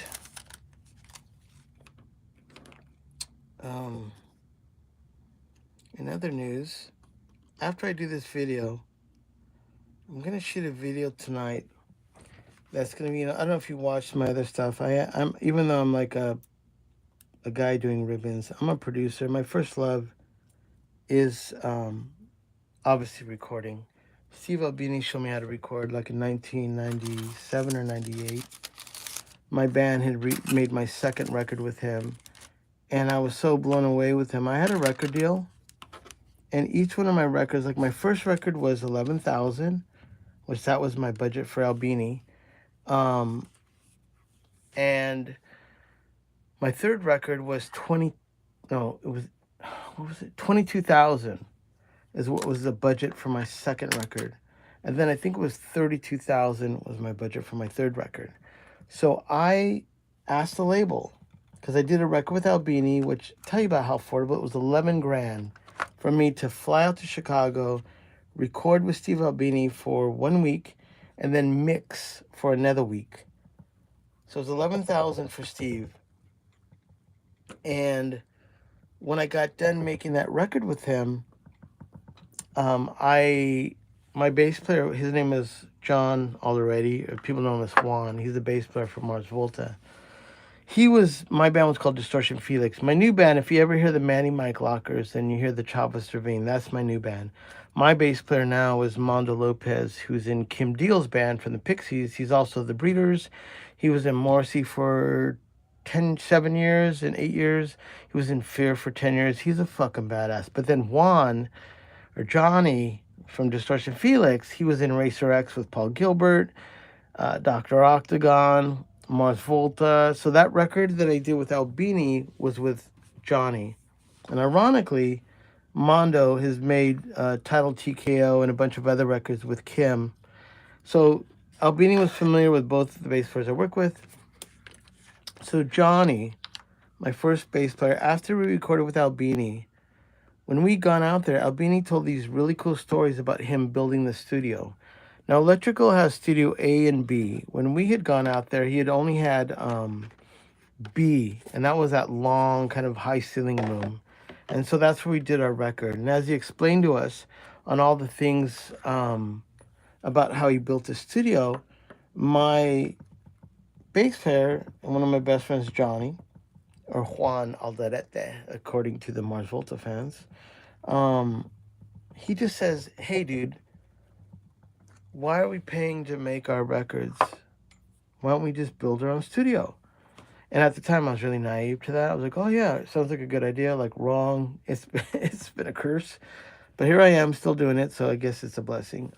In other news, after I do this video, I'm gonna shoot a video tonight. That's gonna be. I don't know if you watched my other stuff. I'm even though I'm like a guy doing ribbons, I'm a producer. My first love is obviously recording. Steve Albini showed me how to record like in 1997 or 98. My band had made my second record with him, and I was so blown away with him. I had a record deal, and each one of my records, like my first record was 11,000, which that was my budget for Albini, and my third record was 22,000 is what was the budget for my second record. And then I think it was 32,000 was my budget for my third record. So I asked the label, because I did a record with Albini, which tell you about how affordable it was. 11 grand for me to fly out to Chicago, record with Steve Albini for 1 week, and then mix for another week. So it was 11,000 for Steve. And when I got done making that record with him, my bass player, his name is John already. People know him as Juan. He's the bass player for Mars Volta. My band was called Distortonfelix. My new band, if you ever hear the Manny Mike Lockers and you hear the Chavez Ravine, that's my new band. My bass player now is Mondo Lopez, who's in Kim Deal's band from the Pixies. He's also the Breeders. He was in Morrissey for 7 years and 8 years. He was in Fear for 10 years. He's a fucking badass. But then Juan, or Johnny from Distortonfelix, he was in Racer X with Paul Gilbert, Dr. Octagon, Mars Volta. So that record that I did with Albini was with Johnny. And ironically, Mondo has made Title TKO and a bunch of other records with Kim. So Albini was familiar with both the bass players I work with. So Johnny, my first bass player, after we recorded with Albini, when we gone out there, Albini told these really cool stories about him building the studio. Now, Electrical has Studio A and B. When we had gone out there, he had only had B, and that was that long, kind of high ceiling room. And so that's where we did our record. And as he explained to us on all the things about how he built the studio, my bass player and one of my best friends, Johnny, or Juan Alderete, according to the Mars Volta fans, he just says, hey, dude, why are we paying to make our records? Why don't we just build our own studio? And at the time, I was really naive to that. I was like, oh, yeah, it sounds like a good idea. Like, wrong. It's been a curse. But here I am still doing it, so I guess it's a blessing.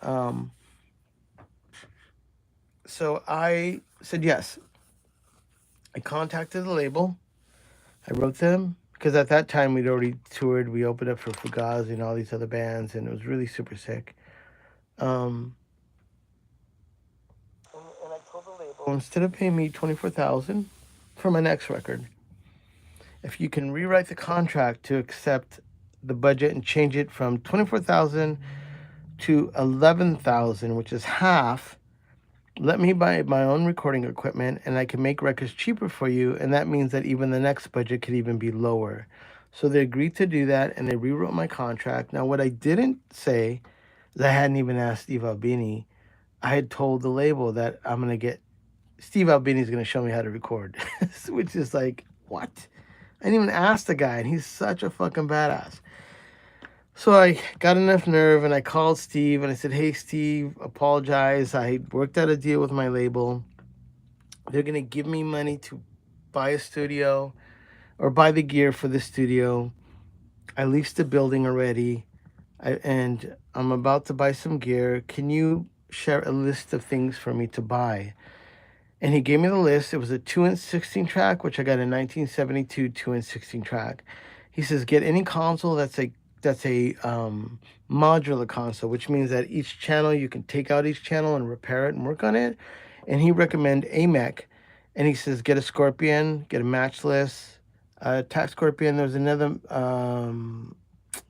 So I said yes. I contacted the label. I wrote them, because at that time we'd already toured. We opened up for Fugazi and all these other bands, and it was really super sick. Um, and I told the label, instead of paying me 24,000 for my next record, if you can rewrite the contract to accept the budget and change it from 24,000 to 11,000, which is half, let me buy my own recording equipment and I can make records cheaper for you. And that means that even the next budget could even be lower. So they agreed to do that and they rewrote my contract. Now, what I didn't say is I hadn't even asked Steve Albini. I had told the label that I'm going to get Steve Albini's going to show me how to record, which is like, what? I didn't even ask the guy, and he's such a fucking badass. So I got enough nerve and I called Steve and I said, hey, Steve, apologize. I worked out a deal with my label. They're going to give me money to buy a studio or buy the gear for the studio. I leased the building already, and I'm about to buy some gear. Can you share a list of things for me to buy? And he gave me the list. It was a 2-inch 16 track, which I got a 1972 2-inch 16 track. He says, get any console that's a modular console, which means that each channel, you can take out each channel and repair it and work on it. And he recommended AMEC. And he says, get a Scorpion, get a Matchless, Tac Scorpion. There's another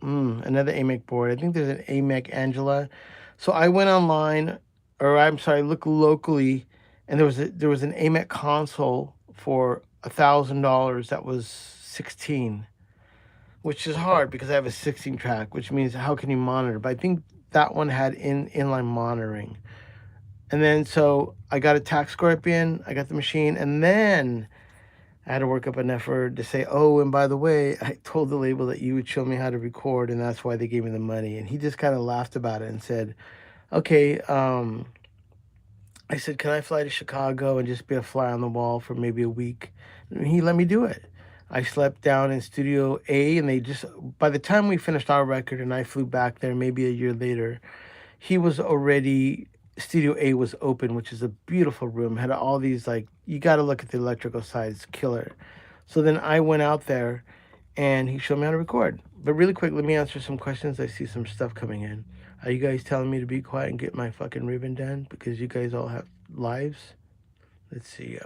another AMEC board. I think there's an AMEC Angela. So I went online, or I'm sorry, look locally, and there was an AMEC console for $1,000 that was 16, which is hard because I have a 16 track, which means how can you monitor? But I think that one had inline monitoring. And then so I got a Tac Scorpion, I got the machine, and then I had to work up an effort to say, oh, and by the way, I told the label that you would show me how to record, and that's why they gave me the money. And he just kind of laughed about it and said, okay, I said, can I fly to Chicago and just be a fly on the wall for maybe a week? And he let me do it. I slept down in Studio A, and they just, by the time we finished our record and I flew back there maybe a year later, he was already, Studio A was open, which is a beautiful room, had all these, like, you got to look at the electrical side, it's killer. So then I went out there and he showed me how to record. But really quick, let me answer some questions. I see some stuff coming in. Are you guys telling me to be quiet and get my fucking ribbon done because you guys all have lives? Let's see.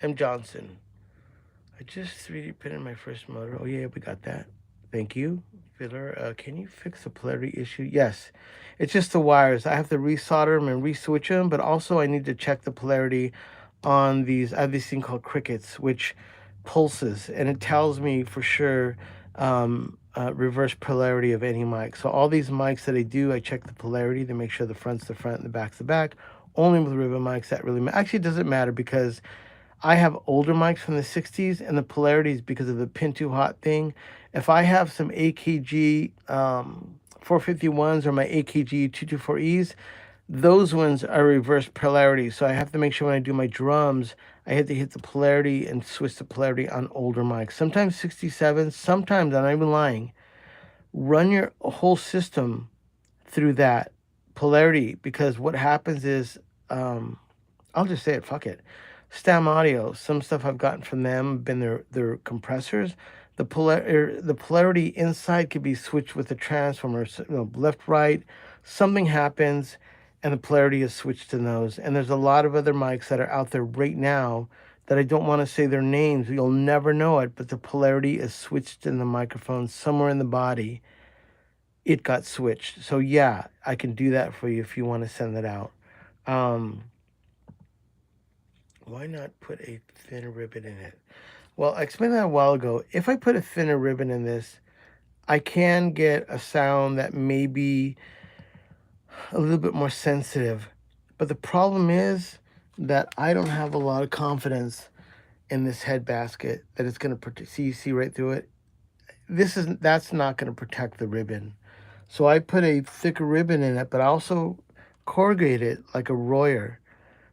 M. Johnson. I just 3D printed my first motor. Oh, yeah, we got that. Thank you. Fiddler, can you fix the polarity issue? Yes. It's just the wires. I have to resolder them and reswitch them, but also I need to check the polarity on these. I have this thing called crickets, which pulses, and it tells me for sure reverse polarity of any mic. So all these mics that I do, I check the polarity to make sure the front's the front and the back's the back. Only with ribbon mics that really actually it doesn't matter because I have older mics from the 60s and the polarities because of the pin too hot thing. If I have some AKG 451s or my AKG 224Es, those ones are reverse polarity. So I have to make sure when I do my drums, I have to hit the polarity and switch the polarity on older mics. Sometimes 67, sometimes, I'm not even lying, run your whole system through that polarity because what happens is, I'll just say it, fuck it. Stam Audio, some stuff I've gotten from them, been their compressors. The polarity inside could be switched with the transformer, left, right. Something happens, and the polarity is switched to those. And there's a lot of other mics that are out there right now that I don't want to say their names. You'll never know it, but the polarity is switched in the microphone somewhere in the body. It got switched. So yeah, I can do that for you if you want to send that out. Why not put a thinner ribbon in it? Well, I explained that a while ago. If I put a thinner ribbon in this, I can get a sound that may be a little bit more sensitive. But the problem is that I don't have a lot of confidence in this head basket that it's going to see right through it. That's not going to protect the ribbon. So I put a thicker ribbon in it, but I also corrugate it like a Royer.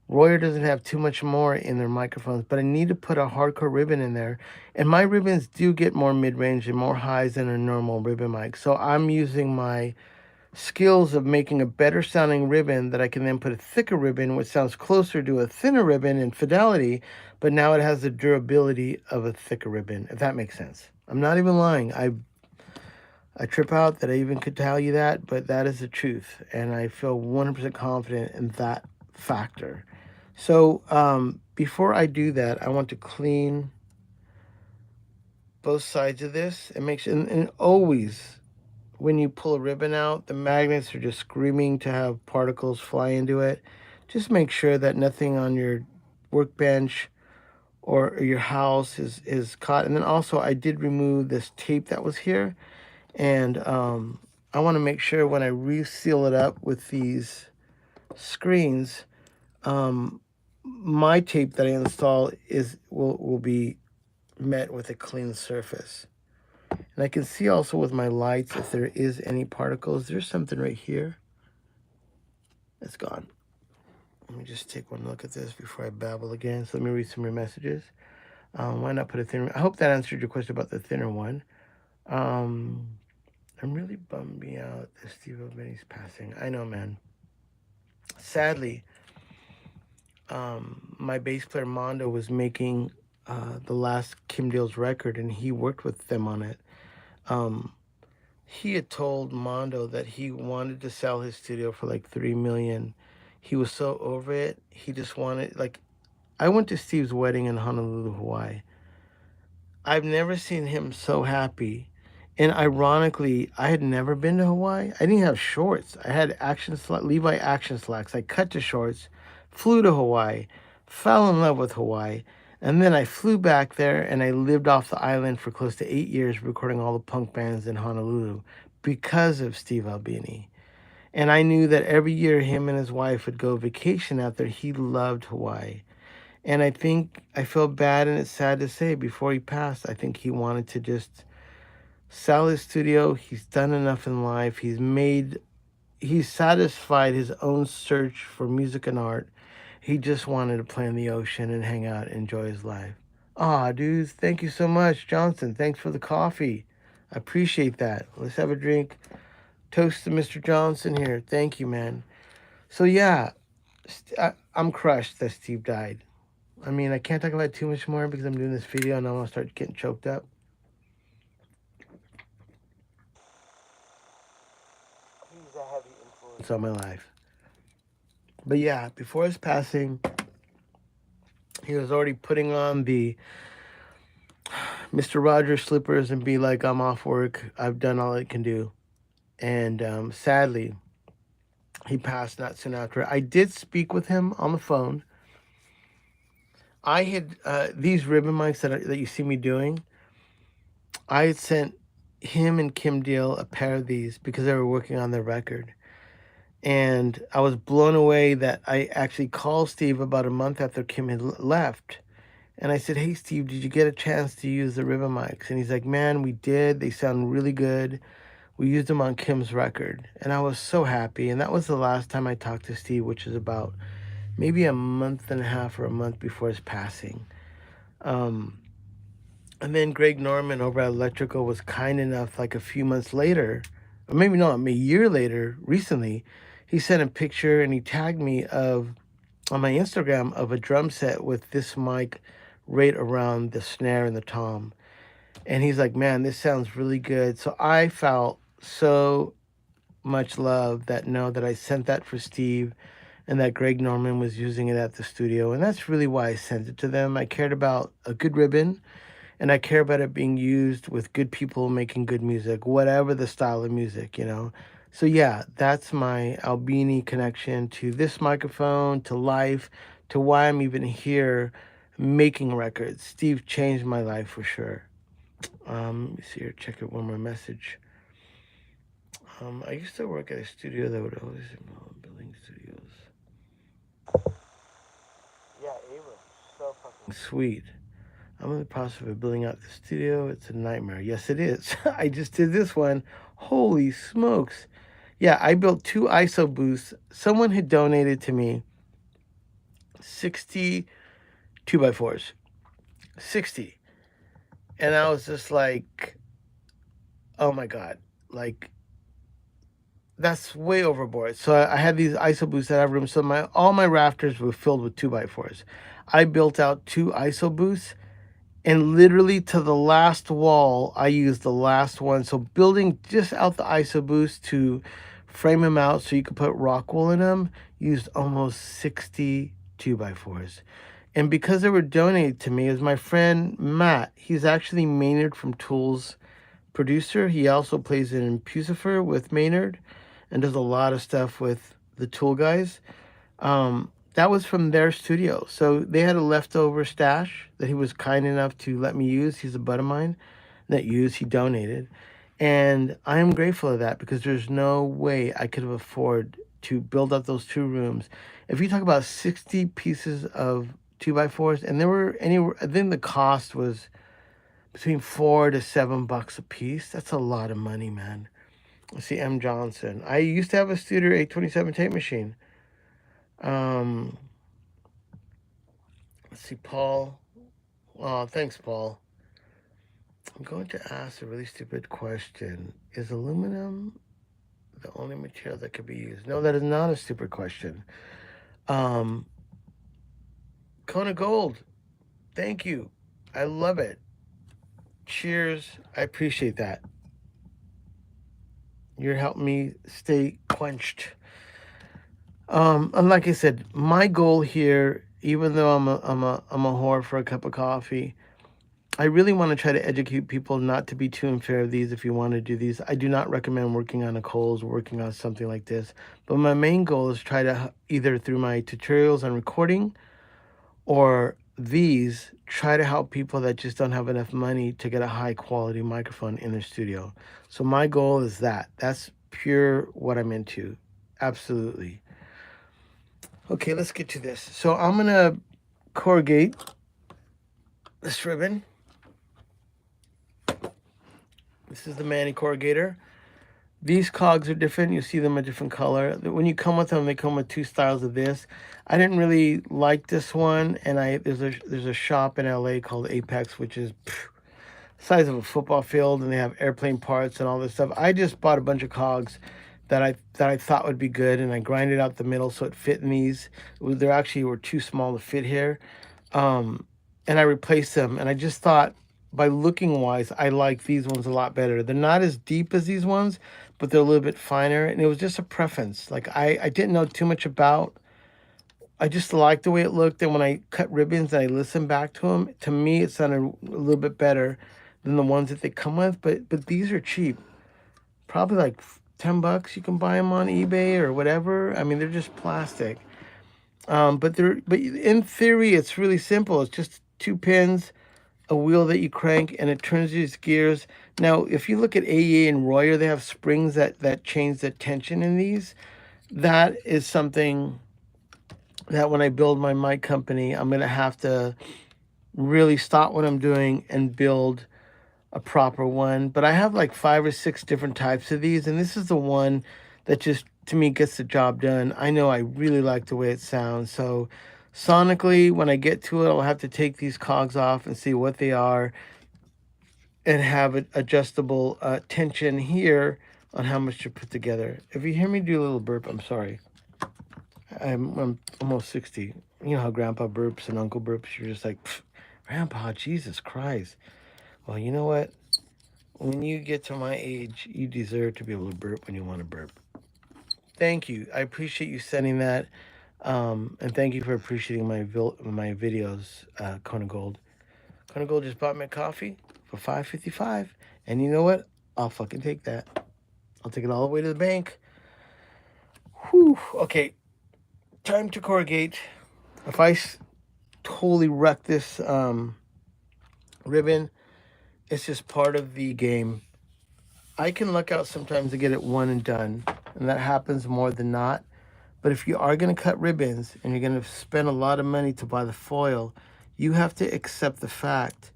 Royer doesn't have too much more in their microphones, but I need to put a hardcore ribbon in there. And my ribbons do get more mid-range and more highs than a normal ribbon mic. So I'm using my skills of making a better sounding ribbon that I can then put a thicker ribbon, which sounds closer to a thinner ribbon in fidelity, but now it has the durability of a thicker ribbon, if that makes sense. I'm not even lying. I trip out that I even could tell you that, but that is the truth. And I feel 100% confident in that factor. So before I do that, I want to clean both sides of this and make sure, and always when you pull a ribbon out, the magnets are just screaming to have particles fly into it. Just make sure that nothing on your workbench or your house is caught. And then also I did remove this tape that was here. And I want to make sure when I reseal it up with these screens, my tape that I install will be met with a clean surface. And I can see also with my lights if there is any particles. There's something right here. It's gone. Let me just take one look at this before I babble again. So let me read some more messages. Why not put a thinner? I hope that answered your question about the thinner one. I'm really bummed me out that Steve Albini's passing. I know, man. Sadly, my bass player Mondo was making the last Kim Deal's record, and he worked with them on it. He had told Mondo that he wanted to sell his studio for like $3 million. He was so over it. He just wanted, like, I went to Steve's wedding in Honolulu, Hawaii. I've never seen him so happy. And ironically, I had never been to Hawaii. I didn't have shorts. I had Levi action slacks. I cut to shorts, flew to Hawaii, fell in love with Hawaii, and then I flew back there and I lived off the island for close to 8 years, recording all the punk bands in Honolulu because of Steve Albini. And I knew that every year him and his wife would go vacation out there. He loved Hawaii. And I think I feel bad, and it's sad to say, before he passed, I think he wanted to just sell his studio. He's done enough in life. He's satisfied his own search for music and art. He just wanted to play in the ocean and hang out and enjoy his life. Aw, dudes, thank you so much. Johnson, thanks for the coffee. I appreciate that. Let's have a drink. Toast to Mr. Johnson here. Thank you, man. So yeah, I'm crushed that Steve died. I mean, I can't talk about it too much more because I'm doing this video and I want to start getting choked up. He's a heavy influence on my life. But yeah, before his passing, he was already putting on the Mr. Rogers slippers and be like, I'm off work. I've done all I can do. And sadly, he passed not soon after. I did speak with him on the phone. I had these ribbon mics that you see me doing. I had sent him and Kim Deal a pair of these because they were working on their record. And I was blown away that I actually called Steve about a month after Kim had left. And I said, hey, Steve, did you get a chance to use the ribbon mics? And he's like, man, we did. They sound really good. We used them on Kim's record. And I was so happy. And that was the last time I talked to Steve, which is about maybe a month and a half or a month before his passing. And then Greg Norman over at Electrical was kind enough, like a few months later, or maybe not, a year later, recently, he sent a picture and he tagged me on my Instagram of a drum set with this mic right around the snare and the tom. And he's like, man, this sounds really good. So I felt so much love that I sent that for Steve and that Greg Norman was using it at the studio. And that's really why I sent it to them. I cared about a good ribbon, and I care about it being used with good people making good music, whatever the style of music, So yeah, that's my Albini connection to this microphone, to life, to why I'm even here making records. Steve changed my life for sure. Let me see here, check out one more message. I used to work at a studio that would always involve building studios. Yeah, Ava, so fucking sweet. I'm in the process of building out the studio. It's a nightmare. Yes, it is. I just did this one. Holy smokes. Yeah, I built 2 ISO booths. Someone had donated to me 60 2x4s. 60. And I was just like, oh my God. Like, that's way overboard. So I had these ISO booths that have room. So all my rafters were filled with 2x4s. I built out 2 ISO booths, and literally to the last wall, I used the last one. So building just out the ISO booths to frame them out so you could put rock wool in them, used almost 60 2x4s. And because they were donated to me, is my friend Matt. He's actually Maynard from Tools producer. He also plays in Pucifer with Maynard and does a lot of stuff with the Tool guys. That was from their studio. So they had a leftover stash that he was kind enough to let me use. He's a bud of mine that he donated. And I am grateful of that because there's no way I could have afforded to build up those 2 rooms. If you talk about 60 pieces of 2x4s, and there were anywhere, I think the cost was between $4 to $7 a piece. That's a lot of money, man. Let's see, M. Johnson. I used to have a Studer 827 tape machine. Let's see, Paul. Oh, thanks, Paul. I'm going to ask a really stupid question. Is aluminum the only material that could be used? No, that is not a stupid question. Kona Gold. Thank you. I love it. Cheers. I appreciate that. You're helping me stay quenched. And like I said, my goal here, even though I'm a whore for a cup of coffee, I really want to try to educate people not to be too in fear of these if you want to do these. I do not recommend working on a Kohl's, working on something like this. But my main goal is try to, either through my tutorials on recording or these, try to help people that just don't have enough money to get a high quality microphone in their studio. So my goal is that. That's pure what I'm into. Absolutely. Okay, let's get to this. So I'm going to corrugate this ribbon. This is the Manny corrugator. These cogs are different. You see them a different color. When you come with them, they come with 2 styles of this. I didn't really like this one, and there's a shop in LA called Apex, which is the size of a football field, and they have airplane parts and all this stuff. I just bought a bunch of cogs that I thought would be good, and I grinded out the middle so it fit in these. They actually were too small to fit here, and I replaced them. And I just thought, by looking wise, I like these ones a lot better. They're not as deep as these ones, but they're a little bit finer, and it was just a preference. Like I didn't know too much about. I just liked the way it looked, and when I cut ribbons and I listened back to them, to me it sounded a little bit better than the ones that they come with. But these are cheap, probably like $10. You can buy them on eBay or whatever. I mean, they're just plastic. But in theory, it's really simple. It's just 2 pins, a wheel that you crank, and it turns these gears. Now, if you look at AEA and Royer, they have springs that change the tension in these. That is something that when I build my mic company, I'm going to have to really stop what I'm doing and build a proper one. But I have like 5 or 6 different types of these, and this is the one that just, to me, gets the job done. I know I really like the way it sounds. So sonically, when I get to it, I'll have to take these cogs off and see what they are and have an adjustable tension here on how much to put together. If you hear me do a little burp, I'm sorry. I'm almost 60. You know how Grandpa burps and Uncle burps? You're just like, Grandpa, Jesus Christ. Well, you know what? When you get to my age, you deserve to be able to burp when you want to burp. Thank you. I appreciate you sending that. And thank you for appreciating my videos, Kona Gold. Kona Gold just bought me a coffee for $5.55. And you know what? I'll fucking take that. I'll take it all the way to the bank. Whew. Okay. Time to corrugate. If I totally wreck this ribbon, it's just part of the game. I can luck out sometimes to get it one and done, and that happens more than not. But if you are going to cut ribbons and you're going to spend a lot of money to buy the foil, you have to accept the fact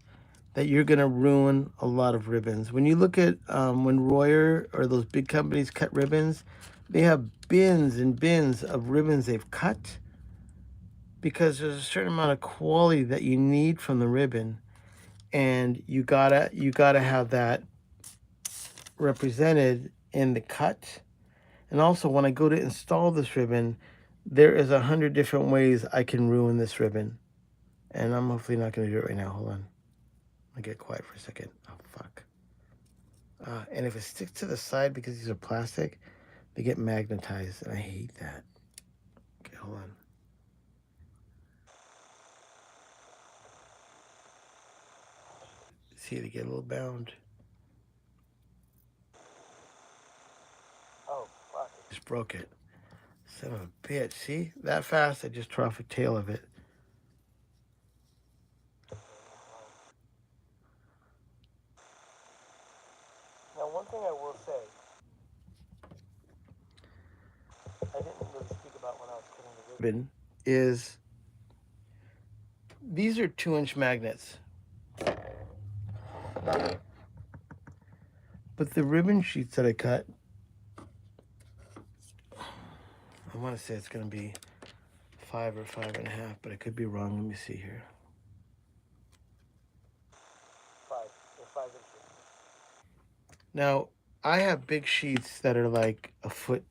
that you're going to ruin a lot of ribbons. When you look at when Royer or those big companies cut ribbons, they have bins and bins of ribbons they've cut because there's a certain amount of quality that you need from the ribbon, and you gotta have that represented in the cut. And also, when I go to install this ribbon, there is 100 different ways I can ruin this ribbon. And I'm hopefully not going to do it right now. Hold on. I'll get quiet for a second. Oh, fuck. And if it sticks to the side because these are plastic, they get magnetized, and I hate that. Okay, hold on. See, they get a little bound. Oh, fuck. Just broke it. Son of a bitch. See? That fast, I just tore off a tail of it. Now, one thing I will say, I didn't really speak about when I was cutting the ribbon, is these are 2-inch magnets. But the ribbon sheets that I cut, I want to say it's going to be 5 or 5.5, but I could be wrong. Let me see here. 5. They're 5 inches. Now, I have big sheets that are like a foot,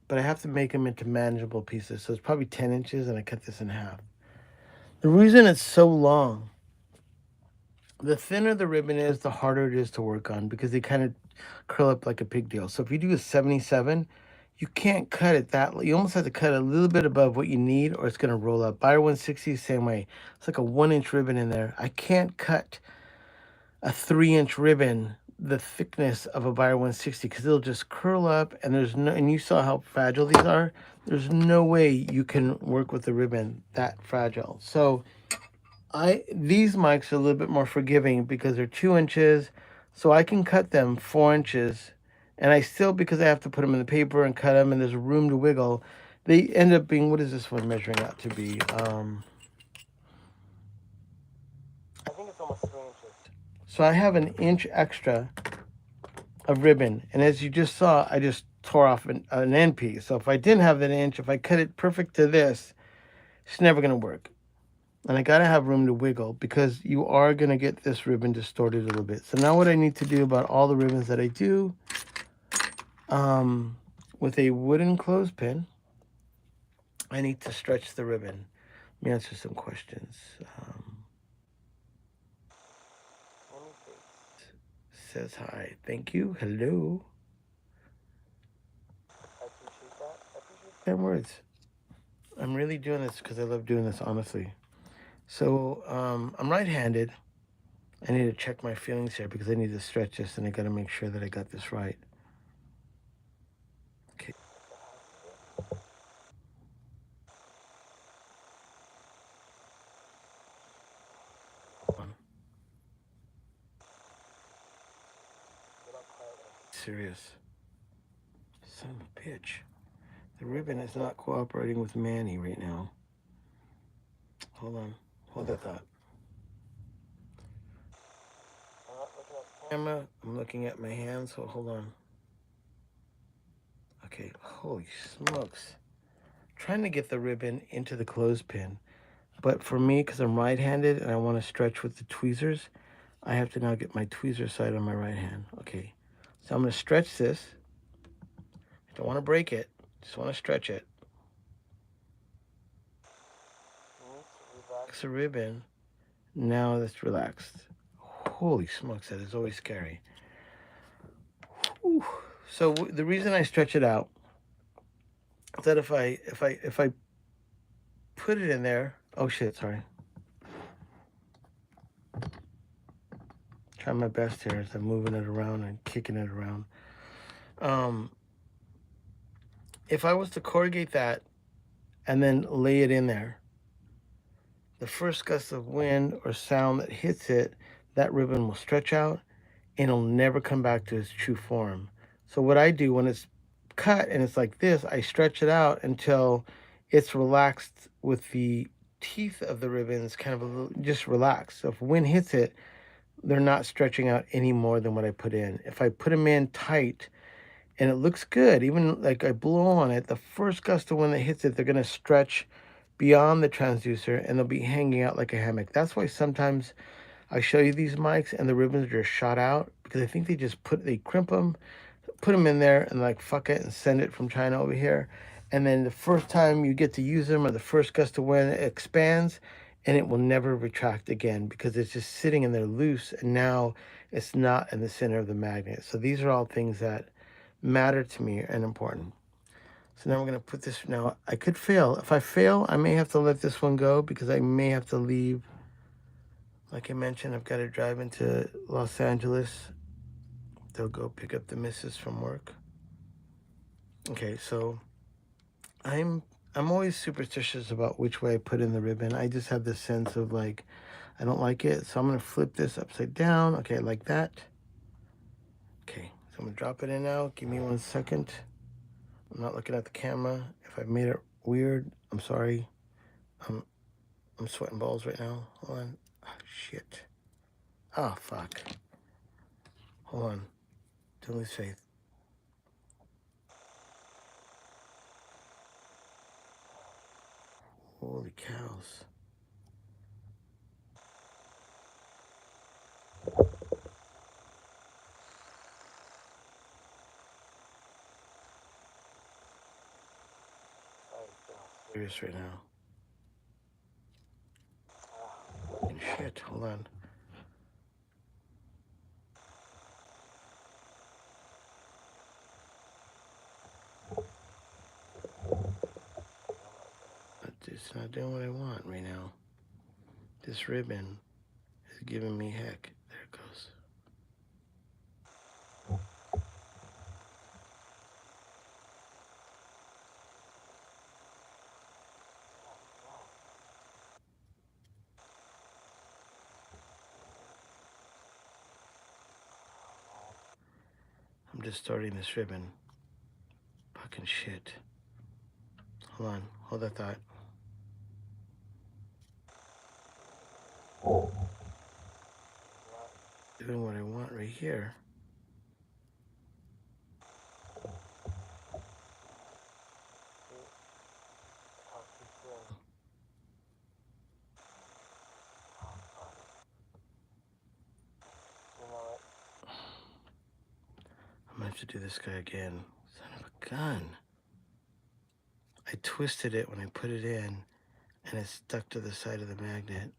but I have to make them into manageable pieces. So it's probably 10 inches, and I cut this in half. The reason it's so long, the thinner the ribbon is, the harder it is to work on because they kind of curl up like a pigtail. So if you do a 77, you can't cut it that. You almost have to cut a little bit above what you need, or it's going to roll up. Buyer 160, same way. It's like a 1-inch ribbon in there. I can't cut a 3-inch ribbon the thickness of a Buyer 160 because it'll just curl up, and there's no. And you saw how fragile these are. There's no way you can work with the ribbon that fragile. So these mics are a little bit more forgiving because they're 2 inches, so I can cut them 4 inches, and I still, because I have to put them in the paper and cut them, and there's room to wiggle, they end up being, what is this one measuring out to be? I think it's almost 3 inches. So I have an inch extra of ribbon, and as you just saw, I just tore off an end piece. So if I didn't have that inch, if I cut it perfect to this, it's never going to work. And I gotta have room to wiggle because you are gonna get this ribbon distorted a little bit. So now what I need to do about all the ribbons that I do, with a wooden clothespin, I need to stretch the ribbon. Let me answer some questions. Says hi. Thank you. Hello. I appreciate that. I appreciate 10 words. I'm really doing this because I love doing this, honestly. So I'm right-handed. I need to check my feelings here because I need to stretch this, and I got to make sure that I got this right. Okay. Serious. Son of a bitch. The ribbon is not cooperating with Manny right now. Hold on. Hold that thought. I'm not looking at the camera. I'm looking at my hands. So hold on. Okay. Holy smokes. Trying to get the ribbon into the clothespin. But for me, because I'm right-handed and I want to stretch with the tweezers, I have to now get my tweezer side on my right hand. Okay. So I'm going to stretch this. I don't want to break it. Just want to stretch it. Relax the ribbon. Now it's relaxed. Holy smokes, that is always scary. Whew. So the reason I stretch it out is that if I put it in there, oh shit, sorry. Trying my best here as I'm moving it around and kicking it around. If I was to corrugate that and then lay it in there, the first gust of wind or sound that hits it, that ribbon will stretch out and it'll never come back to its true form. So what I do when it's cut and it's like this, I stretch it out until it's relaxed with the teeth of the ribbons, kind of a little, just relaxed. So if wind hits it, they're not stretching out any more than what I put in. If I put them in tight and it looks good, even like I blow on it, the first gust of wind that hits it, they're going to stretch beyond the transducer and they'll be hanging out like a hammock. That's why sometimes I show you these mics and the ribbons are just shot out because I think they crimp them put them in there and like fuck it and send it from China over here. And then the first time you get to use them or the first gust of wind, it expands and it will never retract again because it's just sitting in there loose and now it's not in the center of the magnet. So these are all things that matter to me and important. So now we're going to put this. Now I could fail. If I fail, I may have to let this one go because I may have to leave. Like I mentioned, I've got to drive into Los Angeles. They'll go pick up the missus from work. Okay, so I'm always superstitious about which way I put in the ribbon. I just have this sense of like I don't like it, so I'm gonna flip this upside down. Okay, like that. Okay, so I'm gonna drop it in now. Give me 1 second. I'm not looking at the camera. If I made it weird, I'm sorry. I'm sweating balls right now. Hold on. Oh, shit. Oh, fuck. Hold on. Don't lose faith. Holy cows. I'm serious right now. Shit, hold on. It's not doing what I want right now. This ribbon is giving me heck. There it goes. I'm just starting this ribbon. Fucking shit. Hold on. Hold that thought. Doing what I want right here. I'm gonna have to do this guy again. Son of a gun. I twisted it when I put it in and it stuck to the side of the magnet.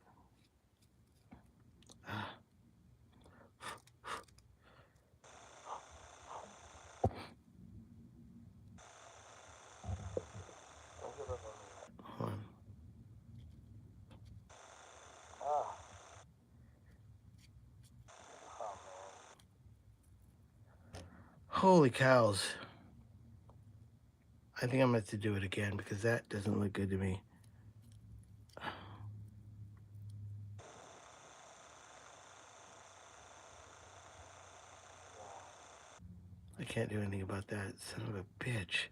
Ah. Hold on. Holy cows. I think I'm going to have to do it again because that doesn't look good to me. I can't do anything about that. Son of a bitch.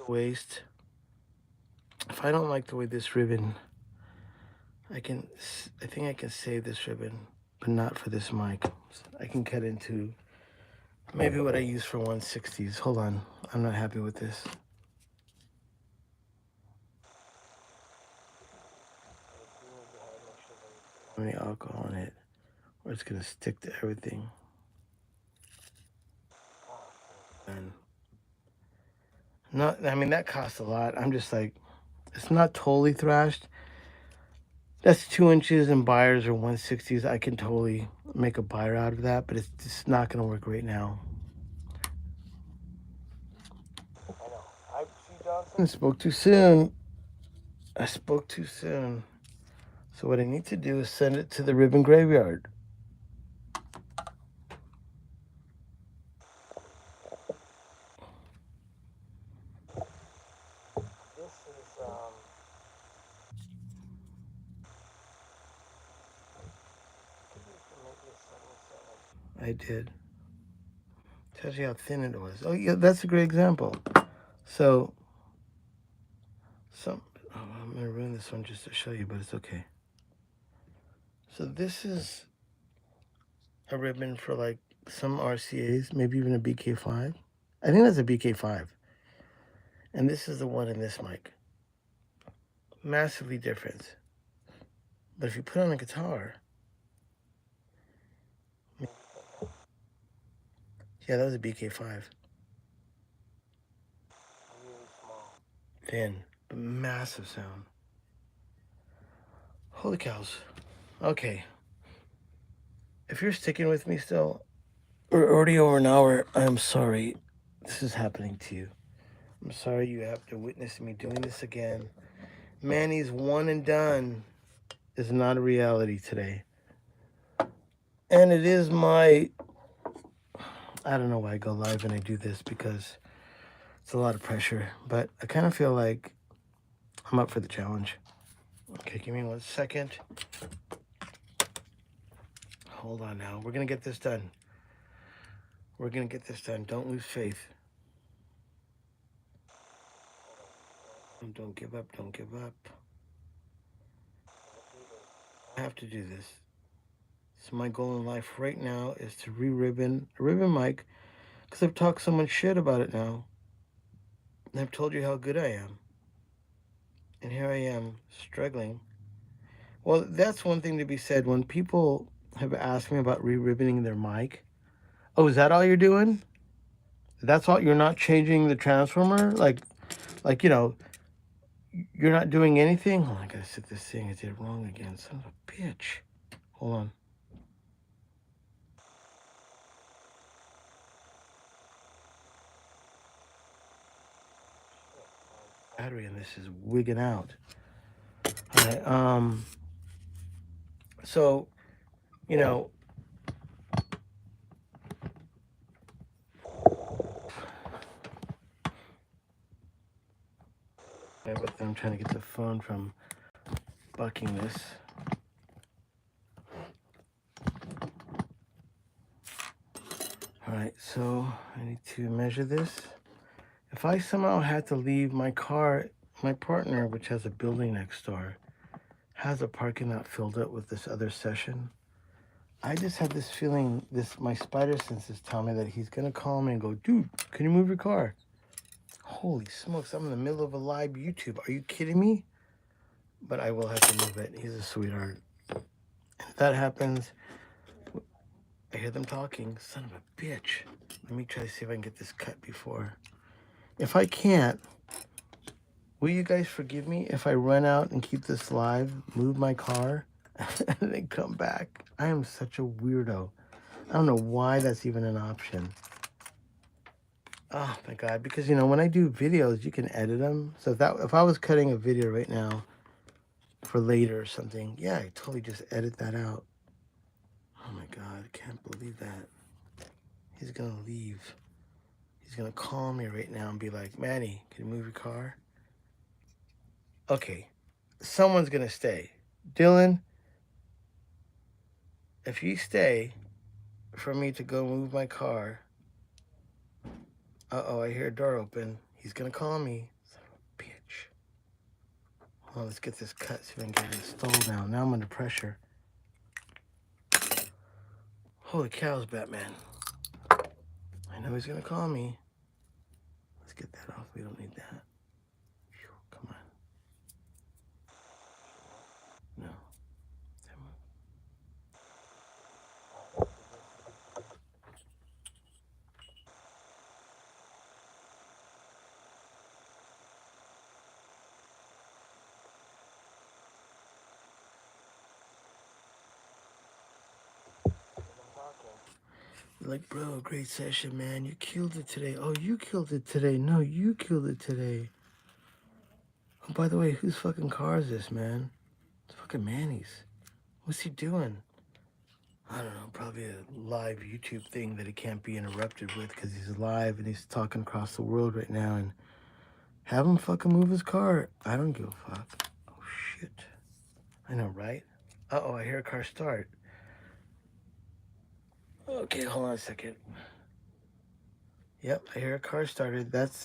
Waste. If I don't like the way this ribbon, I think I can save this ribbon, but not for this mic. I can cut into maybe what I use for 160s. Hold on. I'm not happy with this. Any alcohol in it, or it's gonna stick to everything. And not, I mean, that costs a lot. I'm just like, it's not totally thrashed. That's 2 inches and buyers are 160s. I can totally make a buyer out of that, but it's just not gonna work right now. I know. I spoke too soon. I spoke too soon. So what I need to do is send it to the ribbon graveyard. This is I did. Tells you how thin it was. Oh yeah, that's a great example. So I'm gonna ruin this one just to show you, but it's okay. So this is a ribbon for like some RCAs, maybe even a BK5. I think that's a BK5. And this is the one in this mic. massively different. But if you put on a guitar, yeah, that was a BK5. Thin, but massive sound. Holy cows. Okay. If you're sticking with me still, we're already over an hour. I'm sorry this is happening to you. I'm sorry you have to witness me doing this again. Manny's one and done is not a reality today. And it is I don't know why I go live and I do this because it's a lot of pressure, but I kind of feel like I'm up for the challenge. Okay, give me 1 second. Hold on now. We're going to get this done. We're going to get this done. Don't lose faith. Don't give up. Don't give up. I have to do this. So my goal in life right now is to ribbon mic because I've talked so much shit about it now. And I've told you how good I am. And here I am struggling. Well, that's one thing to be said. When people have asked me about re-ribboning their mic, oh, is that all you're doing? That's all? You're not changing the transformer? Like you're not doing anything? Oh, I gotta set this thing. I did it wrong again. Son of a bitch. Hold on. Battery in this is wigging out. All right. So, you know, but I'm trying to get the phone from bucking this. All right, so I need to measure this. If I somehow had to leave my car, my partner, which has a building next door, has a parking lot filled up with this other session. I just had this feeling, my spider senses tell me that he's gonna call me and go, dude, can you move your car? Holy smokes, I'm in the middle of a live YouTube. Are you kidding me? But I will have to move it. He's a sweetheart. If that happens, I hear them talking. Son of a bitch. Let me try to see if I can get this cut before. If I can't, will you guys forgive me if I run out and keep this live, move my car, and then come back? I am such a weirdo. I don't know why that's even an option. Oh my God, because when I do videos, you can edit them. So if I was cutting a video right now for later or something, yeah, I totally just edit that out. Oh my God, I can't believe that. He's gonna leave. He's gonna call me right now and be like, Manny, can you move your car? Okay, someone's gonna stay. Dylan, if you stay for me to go move my car, uh-oh, I hear a door open. He's gonna call me. Son of a bitch. Hold on, let's get this cut so we can get it installed now. Now I'm under pressure. Holy cows, Batman. I know he's gonna call me. Let's get that off. We don't need that. Phew, come on. No. Like, bro, great session, man. You killed it today. Oh, you killed it today. No, you killed it today. Oh, by the way, whose fucking car is this, man? It's fucking Manny's. What's he doing? I don't know, probably a live YouTube thing that he can't be interrupted with because he's live and he's talking across the world right now. And have him fucking move his car. I don't give a fuck. Oh, shit. I know, right? Uh-oh, I hear a car start. Okay, hold on a second. Yep, I hear a car started. That's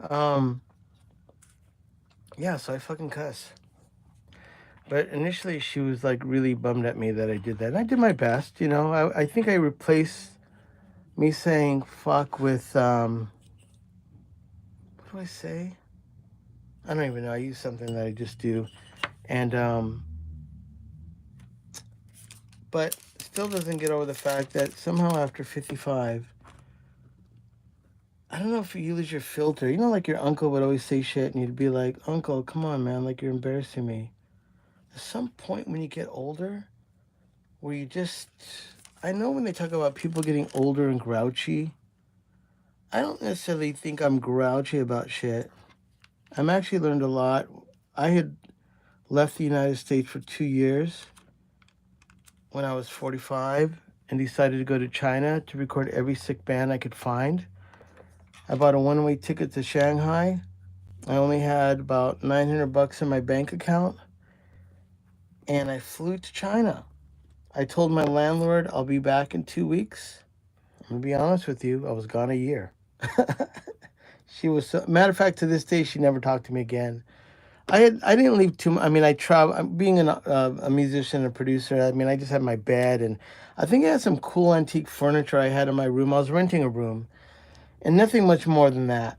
Um, yeah, so I fucking cuss. But initially, she was like really bummed at me that I did that. And I did my best, you know. I think I replaced me saying fuck with, what do I say? I don't even know. I use something that I just do. And, but still doesn't get over the fact that somehow after 55, I don't know if you lose your filter. You know, like your uncle would always say shit and you'd be like, Uncle, come on, man. Like you're embarrassing me. There's some point when you get older where you just, I know when they talk about people getting older and grouchy, I don't necessarily think I'm grouchy about shit. I'm actually learned a lot. I had left the United States for 2 years when I was 45 and decided to go to China to record every sick band I could find. I bought a one-way ticket to Shanghai. I only had about 900 bucks in my bank account and I flew to China. I told my landlord I'll be back in 2 weeks. I'm gonna be honest with you, I was gone a year. She was so, matter of fact, to this day she never talked to me again. I didn't leave too much. I mean, I travel. Being a musician and a producer, I mean, I just had my bed, and I think I had some cool antique furniture I had in my room. I was renting a room, and nothing much more than that.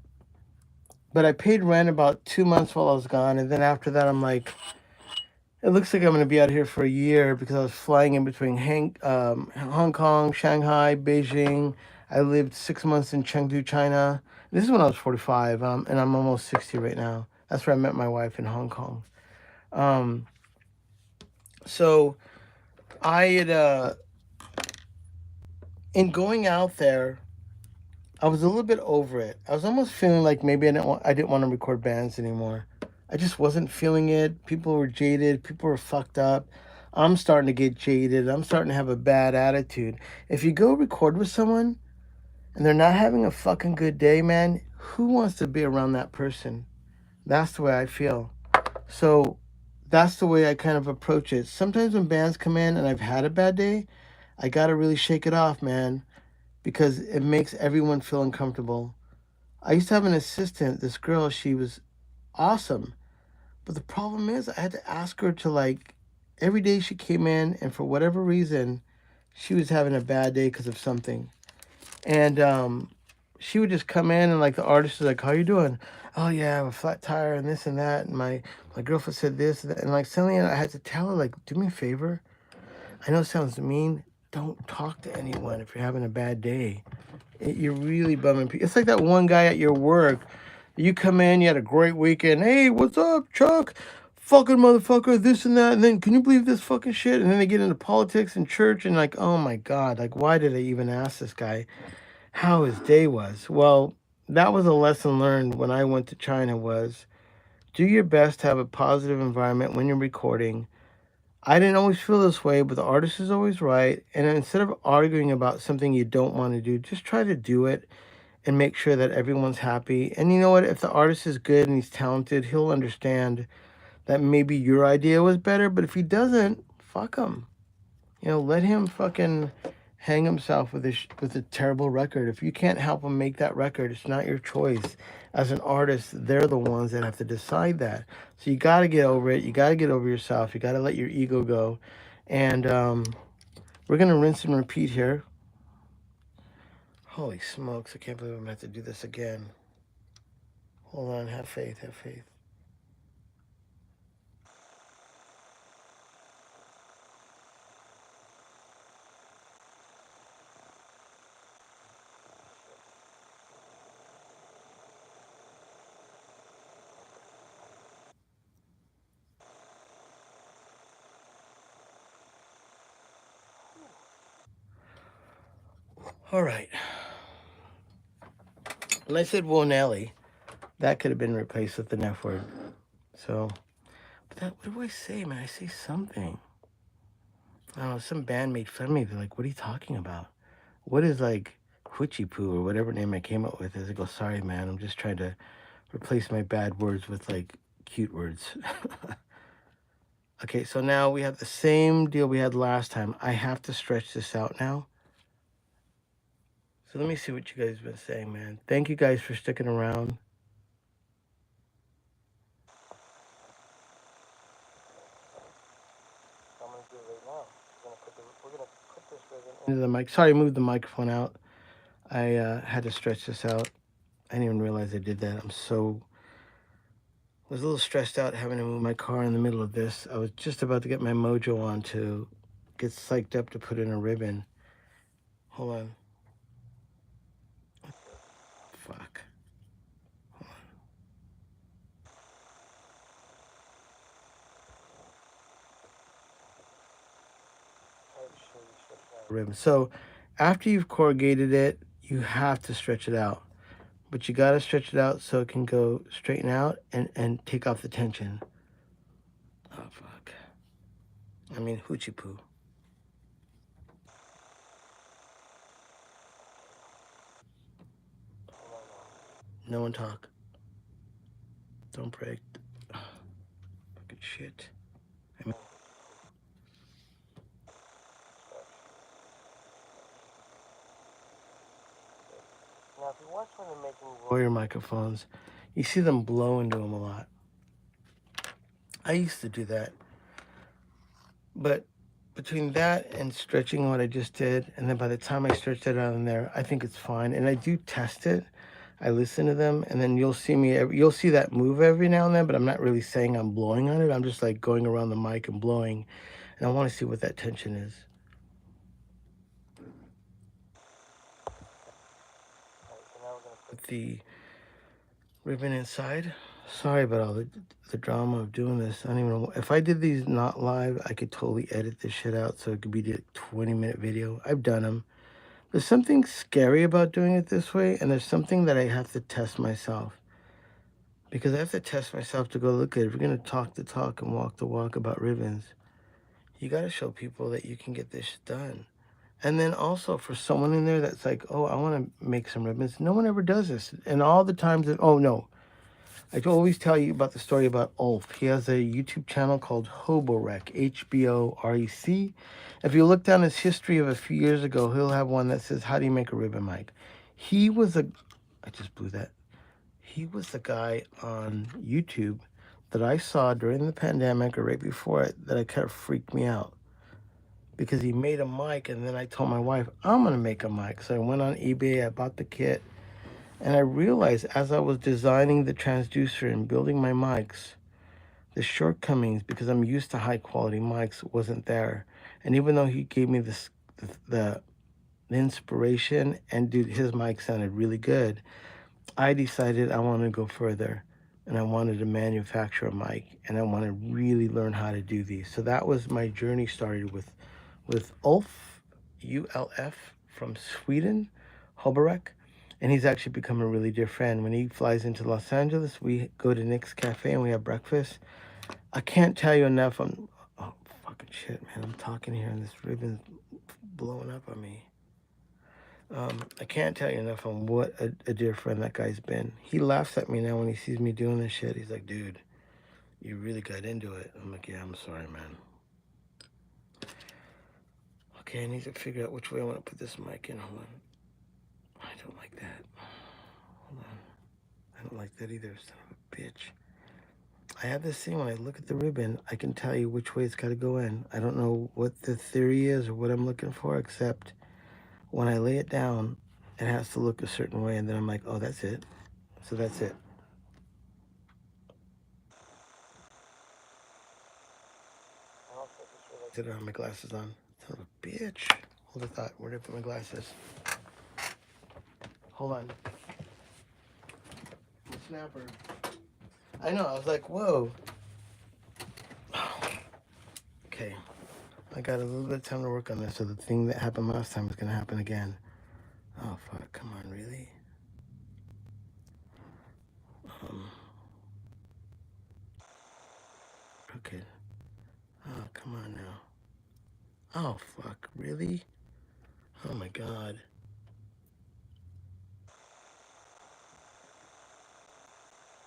But I paid rent about 2 months while I was gone, and then after that, I'm like, it looks like I'm going to be out here for a year because I was flying in between Hong Kong, Shanghai, Beijing. I lived 6 months in Chengdu, China. This is when I was 45, and I'm almost 60 right now. That's where I met my wife in Hong Kong. Um, so I had, in going out there, I was a little bit over it. I was almost feeling like maybe I didn't want to record bands anymore. I just wasn't feeling it. People were jaded. People were fucked up. I'm starting to get jaded. I'm starting to have a bad attitude. If you go record with someone and they're not having a fucking good day, man, who wants to be around that person? That's the way I feel. So that's the way I kind of approach it. Sometimes when bands come in and I've had a bad day, I gotta really shake it off, man, because it makes everyone feel uncomfortable. I used to have an assistant, this girl, she was awesome. But the problem is, I had to ask her to, like, every day she came in, and for whatever reason, she was having a bad day because of something. And she would just come in, and, like, the artist was like, how you doing? Oh, yeah, I have a flat tire and this and that. And my girlfriend said this and that. And, like, suddenly I had to tell her, like, do me a favor. I know it sounds mean. Don't talk to anyone if you're having a bad day. You're really bumming people. It's like that one guy at your work. You come in, you had a great weekend. Hey, what's up, Chuck? Fucking motherfucker, this and that. And then, can you believe this fucking shit? And then they get into politics and church and like, oh my God, like, why did I even ask this guy how his day was? Well, that was a lesson learned when I went to China was do your best to have a positive environment when you're recording. I didn't always feel this way, but the artist is always right. And instead of arguing about something you don't want to do, just try to do it and make sure that everyone's happy. And you know what? If the artist is good and he's talented, he'll understand that maybe your idea was better. But if he doesn't, fuck him. You know, let him fucking hang himself with a terrible record. If you can't help him make that record, it's not your choice. As an artist, they're the ones that have to decide that. So you got to get over it. You got to get over yourself. You got to let your ego go. And we're gonna rinse and repeat here. Holy smokes! I can't believe I'm gonna have to do this again. Hold on. Have faith. Have faith. All right. When I said "Whoa, Nelly," that could have been replaced with the F word. So, but that, what do I say, man? I say something. I don't know. Some band made fun of me. They're like, "What are you talking about? What is like hoochie poo or whatever name I came up with?" As I go, "Sorry, man. I'm just trying to replace my bad words with like cute words." Okay, so now we have the same deal we had last time. I have to stretch this out now. So let me see what you guys have been saying, man. Thank you guys for sticking around. the mic. Sorry, I moved the microphone out. I had to stretch this out. I didn't even realize I did that. Was a little stressed out having to move my car in the middle of this. I was just about to get my mojo on to get psyched up to put in a ribbon. Hold on. Fuck. Ribbon. So after you've corrugated it, you have to stretch it out. But you gotta stretch it out so it can go straighten out and take off the tension. Oh fuck. I mean hoochie poo. No one talk. Don't break. Fucking shit. I mean, now, if you watch when they're making lawyer microphones, you see them blow into them a lot. I used to do that. But between that and stretching what I just did, and then by the time I stretch it out in there, I think it's fine. And I do test it. I listen to them, and then you'll see that move every now and then, but I'm not really saying I'm blowing on it. I'm just like going around the mic and blowing, and I want to see what that tension is. Put the ribbon inside. Sorry about all the drama of doing this. I don't even know. If I did these not live, I could totally edit this shit out so it could be a 20-minute video. I've done them. There's something scary about doing it this way, and there's something that I have to test myself. Because I have to test myself to go, look at it. If you're going to talk the talk and walk the walk about ribbons, you got to show people that you can get this done. And then also for someone in there that's like, oh, I want to make some ribbons. No one ever does this. And all the times that, oh, no. I always tell you about the story about Ulf. He has a YouTube channel called Hoborec, H-B-O-R-E-C. If you look down his history of a few years ago, he'll have one that says, how do you make a ribbon mic? I just blew that. He was the guy on YouTube that I saw during the pandemic or right before it that kind of freaked me out. Because he made a mic, and then I told my wife, I'm going to make a mic. So I went on eBay, I bought the kit, and I realized as I was designing the transducer and building my mics, the shortcomings, because I'm used to high quality mics, wasn't there. And even though he gave me the inspiration, and dude, his mic sounded really good, I decided I wanted to go further, and I wanted to manufacture a mic, and I want to really learn how to do these. So that was my journey started with Ulf, ULF, from Sweden, Hoborec. And he's actually become a really dear friend. When he flies into Los Angeles, we go to Nick's Cafe and we have breakfast. I can't tell you enough on, oh, fucking shit, man. I'm talking here and this ribbon's blowing up on me. I can't tell you enough on what a dear friend that guy's been. He laughs at me now when he sees me doing this shit. He's like, dude, you really got into it. I'm like, yeah, I'm sorry, man. Okay, I need to figure out which way I want to put this mic in. Hold on. I don't like that. Hold on. I don't like that either, son of a bitch. I have this thing when I look at the ribbon, I can tell you which way it's got to go in. I don't know what the theory is or what I'm looking for, except when I lay it down, it has to look a certain way, and then I'm like, oh, that's it. So that's it. I don't have my glasses on. Son of a bitch. Hold the thought. Where did I put my glasses? Hold on. The snapper. I know. I was like, whoa. Okay. I got a little bit of time to work on this, so the thing that happened last time is going to happen again. Oh, fuck. Come on, really? Okay. Oh, come on now. Oh, fuck. Really? Oh, my God.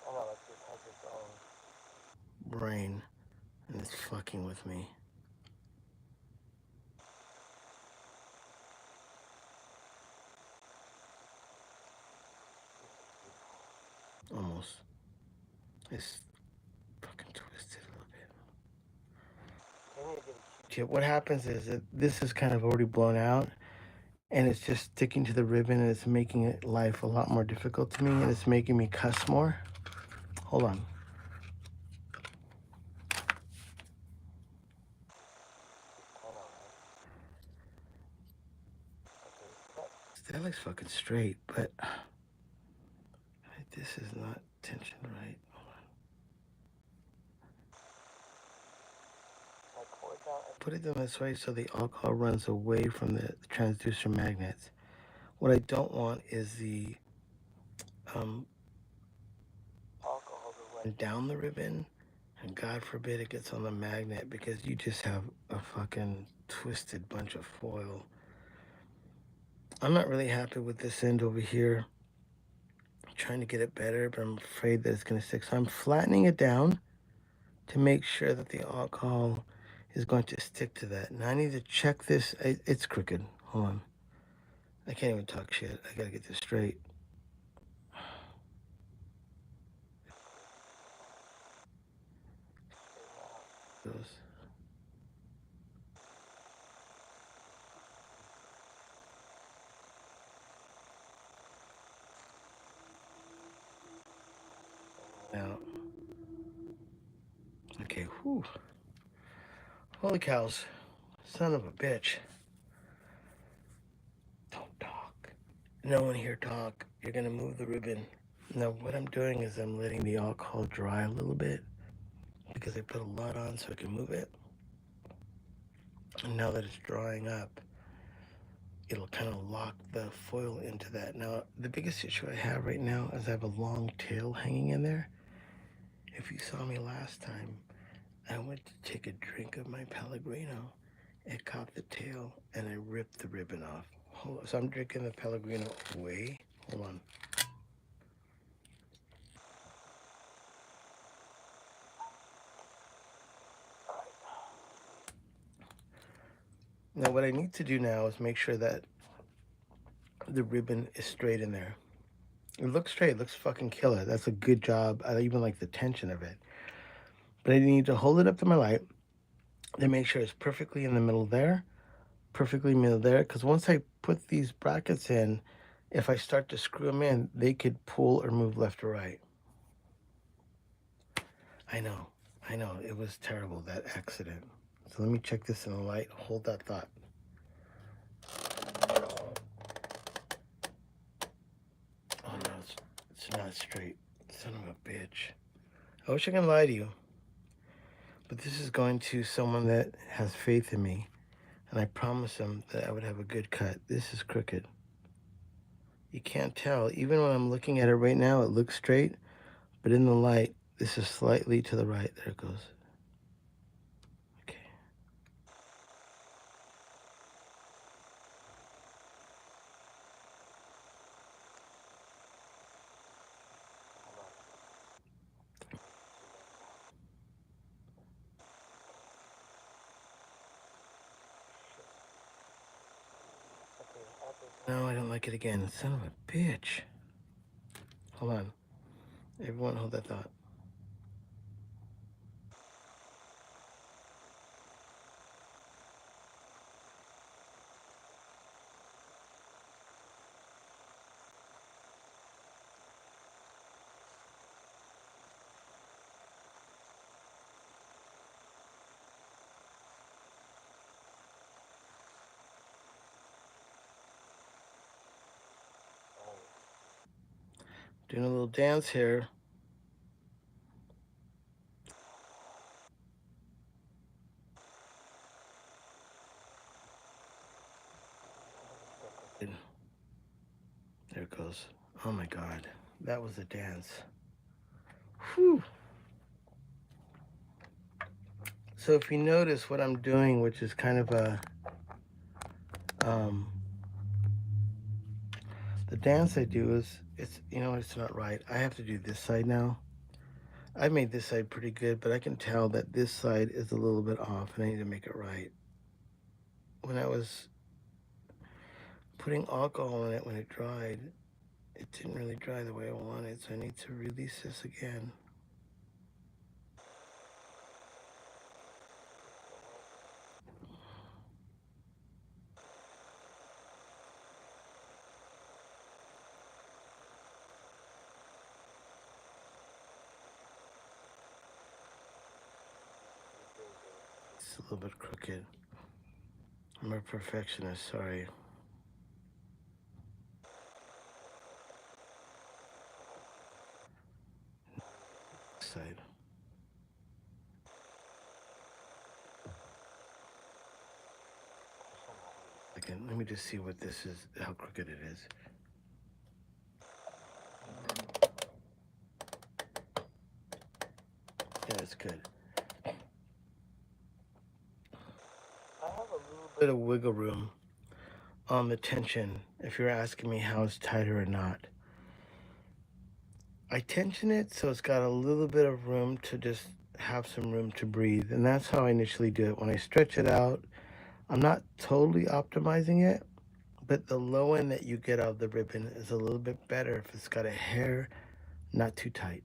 I know, like this has its own brain, and it's fucking with me. Almost. It's fucking twisted a little bit. What happens is that this is kind of already blown out, and it's just sticking to the ribbon, and it's making life a lot more difficult to me, and it's making me cuss more. Hold on. That looks fucking straight, but this is not tensioned right. Put it down this way so the alcohol runs away from the transducer magnets. What I don't want is the alcohol to run down the ribbon, and God forbid it gets on the magnet, because you just have a fucking twisted bunch of foil. I'm not really happy with this end over here. I'm trying to get it better, but I'm afraid that it's going to stick. So I'm flattening it down to make sure that the alcohol is going to stick to that. Now I need to check this. It's crooked. Hold on. I can't even talk shit. I gotta get this straight. Now, okay, whew. Holy cows. Son of a bitch. Don't talk. No one here talk. You're gonna move the ribbon. Now, what I'm doing is I'm letting the alcohol dry a little bit, because I put a lot on so I can move it. And now that it's drying up, it'll kind of lock the foil into that. Now, the biggest issue I have right now is I have a long tail hanging in there. If you saw me last time, I went to take a drink of my Pellegrino. It caught the tail, and I ripped the ribbon off. So I'm drinking the Pellegrino away. Hold on. Now, what I need to do now is make sure that the ribbon is straight in there. It looks straight. It looks fucking killer. That's a good job. I even like the tension of it. But I need to hold it up to my light, then make sure it's perfectly in the middle there, perfectly middle there. Because once I put these brackets in, if I start to screw them in, they could pull or move left or right. I know. It was terrible, that accident. So let me check this in the light. Hold that thought. Oh no, it's not straight. Son of a bitch. I wish I could lie to you, but this is going to someone that has faith in me, and I promised him that I would have a good cut. This is crooked. You can't tell. Even when I'm looking at it right now, it looks straight, but in the light, this is slightly to the right. There it goes. Okay. No, I don't like it again. Son of a bitch. Hold on. Everyone hold that thought. Doing a little dance here. There it goes. Oh my God. That was a dance. Whew. So if you notice what I'm doing, which is kind of a, the dance I do is, it's not right. I have to do this side now. I made this side pretty good, but I can tell that this side is a little bit off, and I need to make it right. When I was putting alcohol in it when it dried, it didn't really dry the way I wanted, so I need to release this again. a little bit crooked. I'm a perfectionist, sorry. Side. Again, let me just see what this is, how crooked it is. Yeah, it's good. I have a little bit of wiggle room on the tension if you're asking me how it's tighter or not. I tension it so it's got a little bit of room to just have some room to breathe. And that's how I initially do it. When I stretch it out, I'm not totally optimizing it, but the low end that you get out of the ribbon is a little bit better if it's got a hair not too tight.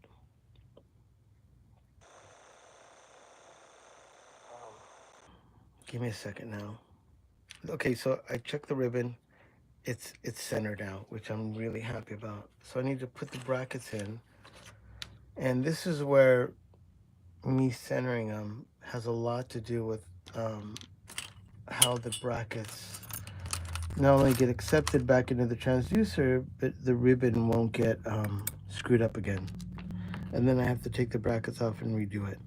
Give me a second now. Okay, so I checked the ribbon. It's centered out, which I'm really happy about. So I need to put the brackets in. And this is where me centering them has a lot to do with how the brackets not only get accepted back into the transducer, but the ribbon won't get screwed up again. And then I have to take the brackets off and redo it.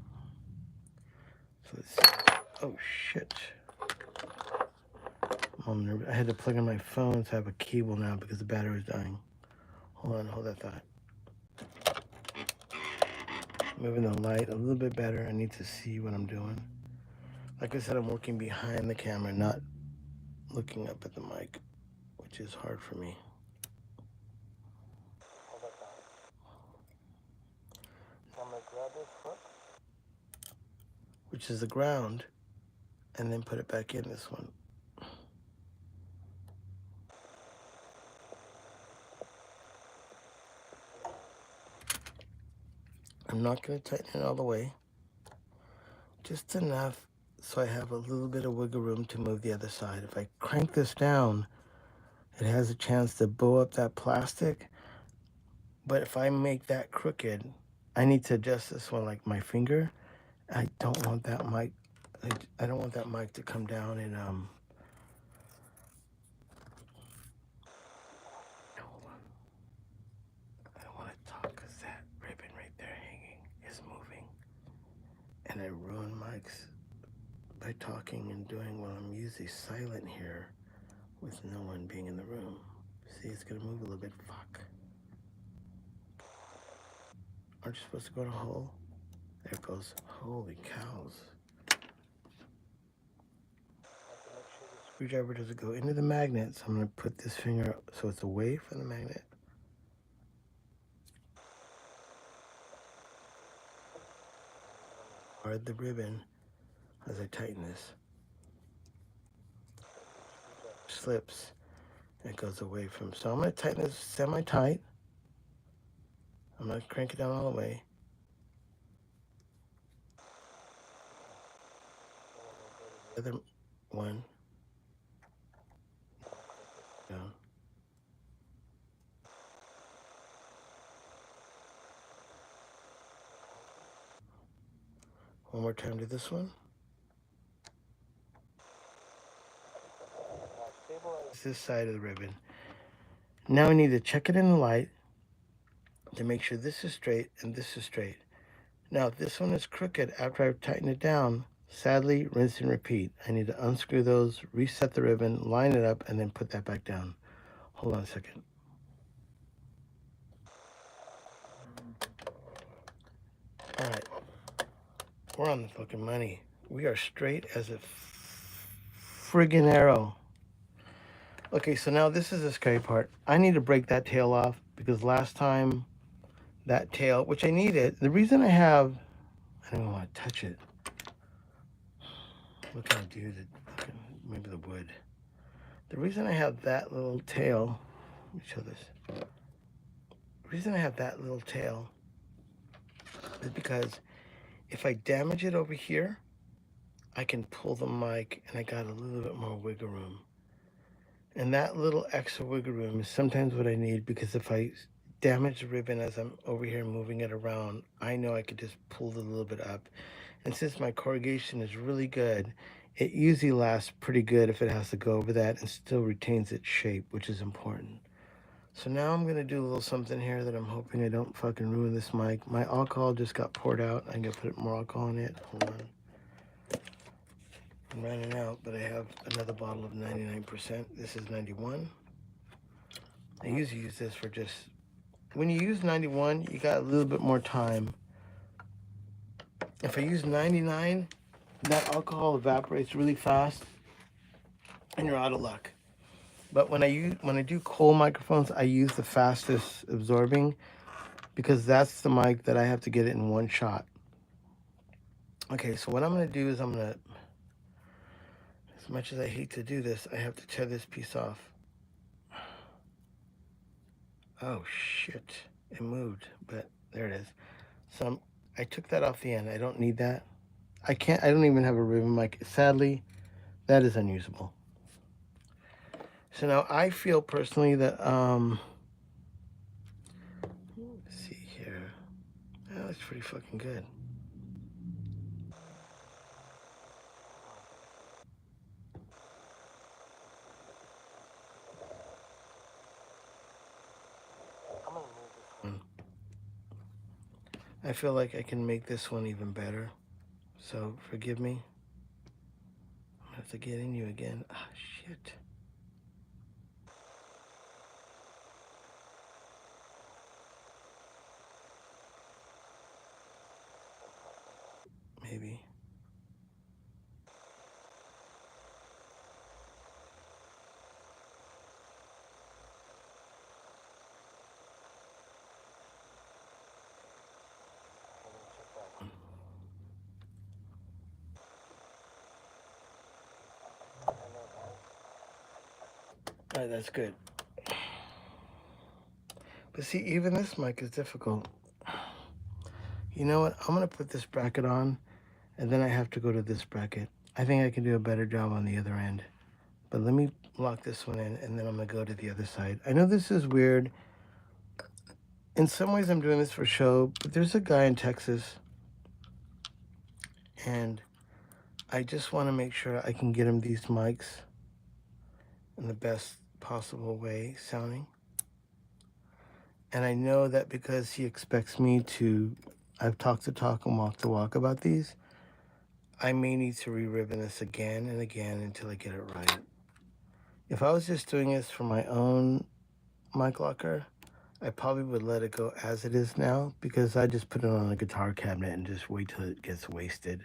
So let's see. Oh shit. I had to plug in my phone, so I have a cable now because the battery is dying. Hold on, hold that thought. Moving the light a little bit better. I need to see what I'm doing. Like I said, I'm working behind the camera, not looking up at the mic, which is hard for me. I'm gonna grab this hook, which is the ground, and then put it back in this one. I'm not going to tighten it all the way, just enough so I have a little bit of wiggle room to move the other side. If I crank this down, it has a chance to bow up that plastic, but if I make that crooked, I need to adjust this one like my finger. I don't want that mic, I don't want that mic to come down and I don't want to talk because that ribbon right there hanging is moving. And I ruin mics by talking and doing while I'm usually silent here with no one being in the room. See, it's gonna move a little bit. Fuck. Aren't you supposed to go in a hole? There it goes. Holy cows. Screwdriver doesn't go into the magnet, so I'm gonna put this finger up so it's away from the magnet. Guard the ribbon as I tighten this. Slips and it goes away from. So I'm gonna tighten this semi-tight. I'm gonna crank it down all the way. The other one. Down. One more time to this one. This side of the ribbon. Now I need to check it in the light to make sure this is straight and this is straight. Now if this one is crooked after I've tightened it down, sadly, rinse and repeat. I need to unscrew those, reset the ribbon, line it up, and then put that back down. Hold on a second. All right, we're on the fucking money. We are straight as a friggin' arrow. Okay, so now this is the scary part. I need to break that tail off because last time that tail, which I needed, the reason I have, I don't even want to touch it. What can I do to, maybe the wood. The reason I have that little tail, let me show this. The reason I have that little tail is because if I damage it over here, I can pull the mic and I got a little bit more wiggle room. And that little extra wiggle room is sometimes what I need because if I damage the ribbon as I'm over here moving it around, I know I could just pull it a little bit up And since my corrugation is really good, it usually lasts pretty good if it has to go over that and still retains its shape, which is important. So now I'm gonna do a little something here that I'm hoping I don't fucking ruin this mic. My alcohol just got poured out. I'm gonna put more alcohol in it. Hold on. I'm running out, but I have another bottle of 99%. This is 91. I usually use this for just, when you use 91, you got a little bit more time. If I use 99, that alcohol evaporates really fast and you're out of luck. But when I do cold microphones, I use the fastest absorbing because that's the mic that I have to get it in one shot. Okay, so what I'm gonna do is as much as I hate to do this, I have to tear this piece off. Oh shit, it moved, but there it is. So I took that off the end. I don't need that. I don't even have a ribbon mic. Sadly, that is unusable. So now I feel personally that, let's see here. Oh, that's pretty fucking good. I'm gonna move this one. I feel like I can make this one even better. So forgive me. I'm gonna have to get in you again. Ah, shit. Maybe. All right, that's good. But see, even this mic is difficult. You know what? I'm gonna put this bracket on, and then I have to go to this bracket. I think I can do a better job on the other end. But let me lock this one in, and then I'm gonna go to the other side. I know this is weird. In some ways, I'm doing this for show, but there's a guy in Texas, and I just want to make sure I can get him these mics in the best possible way sounding. And I know that because he expects me to, I've talked the talk and walked the walk about these, I may need to re-ribbon this again and again until I get it right. If I was just doing this for my own mic locker, I probably would let it go as it is now because I just put it on a guitar cabinet and just wait till it gets wasted.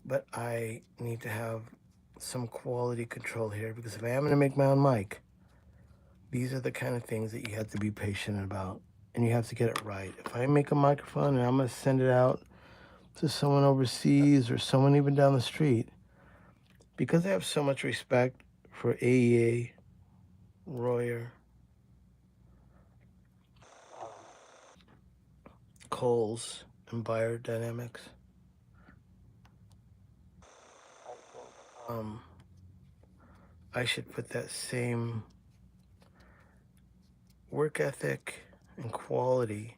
But I need to have some quality control here because if I am going to make my own mic, these are the kind of things that you have to be patient about and you have to get it right. If I make a microphone and I'm going to send it out to someone overseas or someone even down the street, because I have so much respect for AEA, Royer, Coles, and Biodynamics, I should put that same work ethic and quality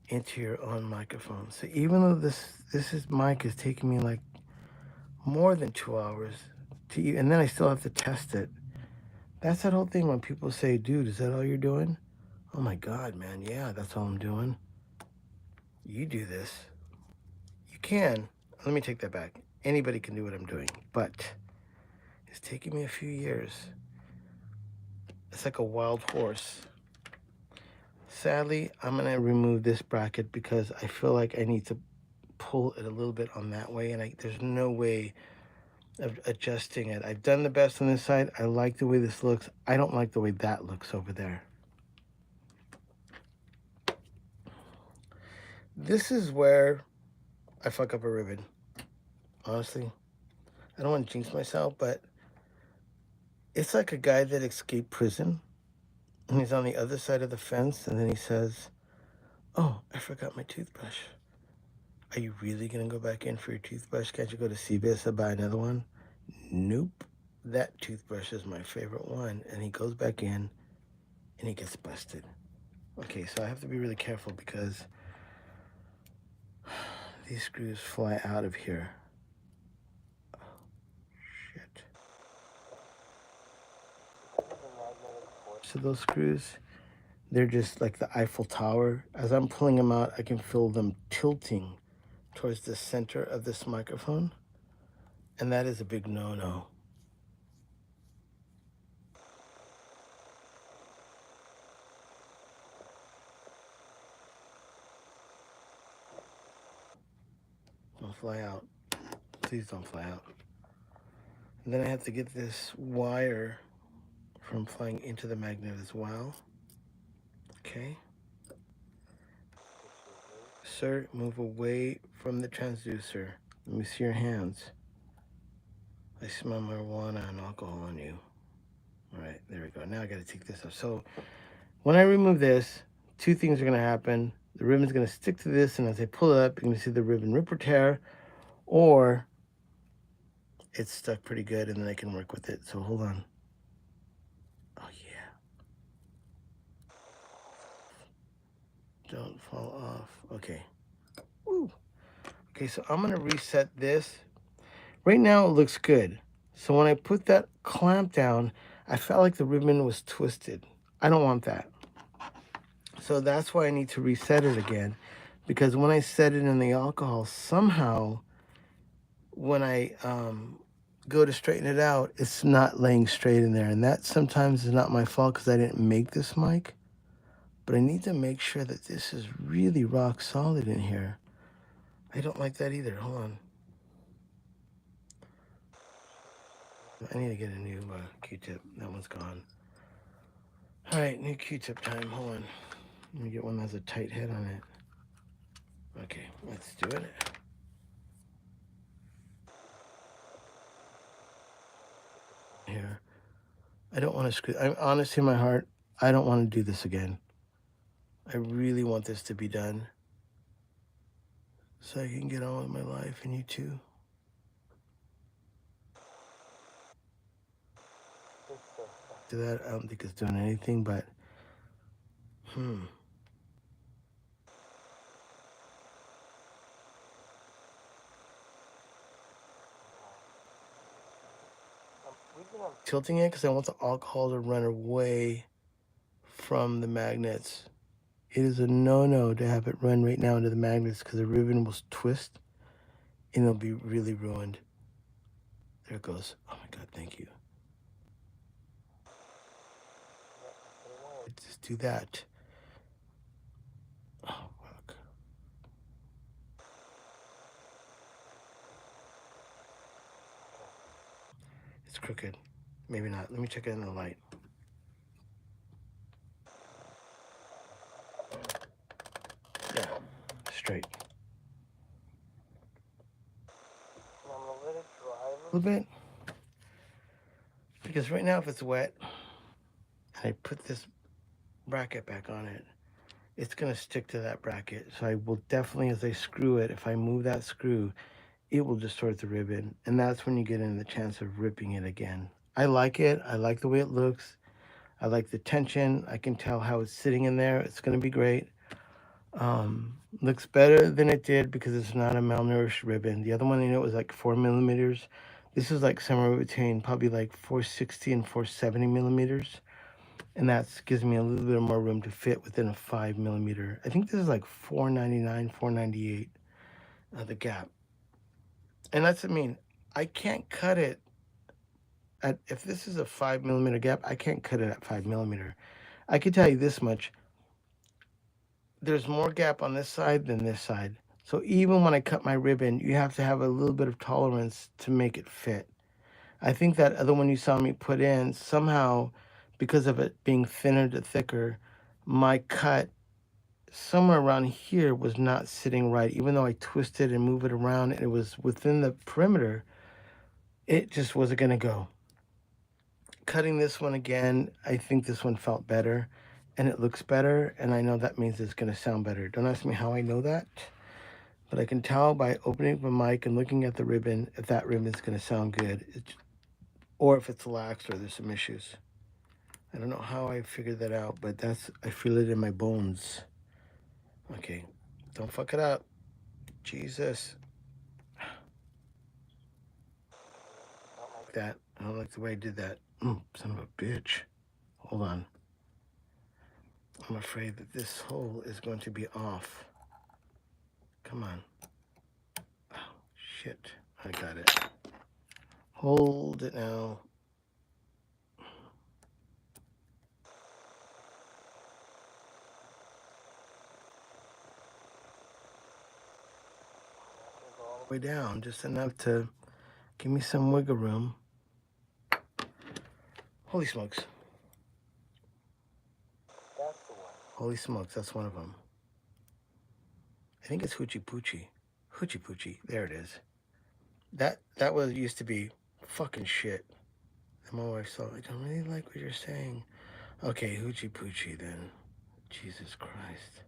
into your own microphone. So even though this mic is taking me like more than 2 hours to, and then I still have to test it. That's that whole thing when people say, "Dude, is that all you're doing?" Oh my God, man, yeah, that's all I'm doing. You do this. You can. Let me take that back. Anybody can do what I'm doing, but it's taking me a few years. It's like a wild horse. Sadly, I'm gonna remove this bracket because I feel like I need to pull it a little bit on that way, and there's no way of adjusting it. I've done the best on this side. I like the way this looks. I don't like the way that looks over there. This is where I fuck up a ribbon. Honestly, I don't want to jinx myself, but it's like a guy that escaped prison and he's on the other side of the fence and then he says, "Oh, I forgot my toothbrush. Are you really gonna go back in for your toothbrush? Can't you go to CVS and buy another one?" Nope. That toothbrush is my favorite one. And he goes back in and he gets busted. Okay, so I have to be really careful because these screws fly out of here. Oh, shit. So those screws, they're just like the Eiffel Tower. As I'm pulling them out, I can feel them tilting towards the center of this microphone. And that is a big no-no. Don't fly out. Please don't fly out. And then I have to get this wire from flying into the magnet as well. Okay. Sir, move away from the transducer. Let me see your hands. I smell marijuana and alcohol on you. All right, there we go. Now I got to take this off. So when I remove this, two things are going to happen. The ribbon's going to stick to this, and as I pull it up, you're going to see the ribbon rip or tear, or it's stuck pretty good, and then I can work with it. So hold on. Oh, yeah. Don't fall off. Okay. Woo. Okay, so I'm going to reset this. Right now it looks good. So when I put that clamp down, I felt like the ribbon was twisted. I don't want that. So that's why I need to reset it again, because when I set it in the alcohol, somehow when I go to straighten it out, it's not laying straight in there. And that sometimes is not my fault because I didn't make this mic. But I need to make sure that this is really rock solid in here. I don't like that either. Hold on. I need to get a new Q-tip. That one's gone. All right, new Q-tip time. Hold on. Let me get one that has a tight head on it. Okay, let's do it. Here. I don't want to screw. I'm honest in my heart. I don't want to do this again. I really want this to be done so I can get on with my life and you too. To that, I don't think it's doing anything, but tilting it because I want the alcohol to run away from the magnets. It is a no-no to have it run right now into the magnets because the ribbon will twist and it'll be really ruined. There it goes. Oh my God, thank you. Just do that. Oh, fuck. It's crooked. Maybe not. Let me check it in the light. Yeah, straight. I'm gonna let it dry a little bit. Because right now, if it's wet, and I put this bracket back on it, it's gonna stick to that bracket. So I will definitely, as I screw it, if I move that screw, it will distort the ribbon. And that's when you get in the chance of ripping it again. I like it. I like the way it looks. I like the tension. I can tell how it's sitting in there. It's gonna be great. Looks better than it did because it's not a malnourished ribbon. The other one I know was like 4 millimeters. This is like somewhere between probably like 460 and 470 millimeters. And that gives me a little bit more room to fit within a 5 millimeter. I think this is like 499, 498, the gap. And that's, I mean, I can't cut it at, if this is a 5 millimeter gap, I can't cut it at 5 millimeter. I can tell you this much. There's more gap on this side than this side. So even when I cut my ribbon, you have to have a little bit of tolerance to make it fit. I think that other one you saw me put in, somehow, because of it being thinner to thicker, my cut somewhere around here was not sitting right. Even though I twisted and moved it around and it was within the perimeter, it just wasn't going to go. Cutting this one again, I think this one felt better and it looks better, and I know that means it's going to sound better. Don't ask me how I know that, but I can tell by opening up the mic and looking at the ribbon if that ribbon's going to sound good, or if it's lax or there's some issues. I don't know how I figured that out, but I feel it in my bones. Okay, don't fuck it up. Jesus. I don't like that. I don't like the way I did that. Son of a bitch. Hold on. I'm afraid that this hole is going to be off. Come on. Oh, shit. I got it. Hold it now. All the way down, just enough to give me some wiggle room. Holy smokes. That's the one. Holy smokes, that's one of them. I think it's Hoochie Poochie. Hoochie Poochie. There it is. That was used to be fucking shit. And my wife saw, I don't really like what you're saying. Okay, Hoochie Poochie then. Jesus Christ.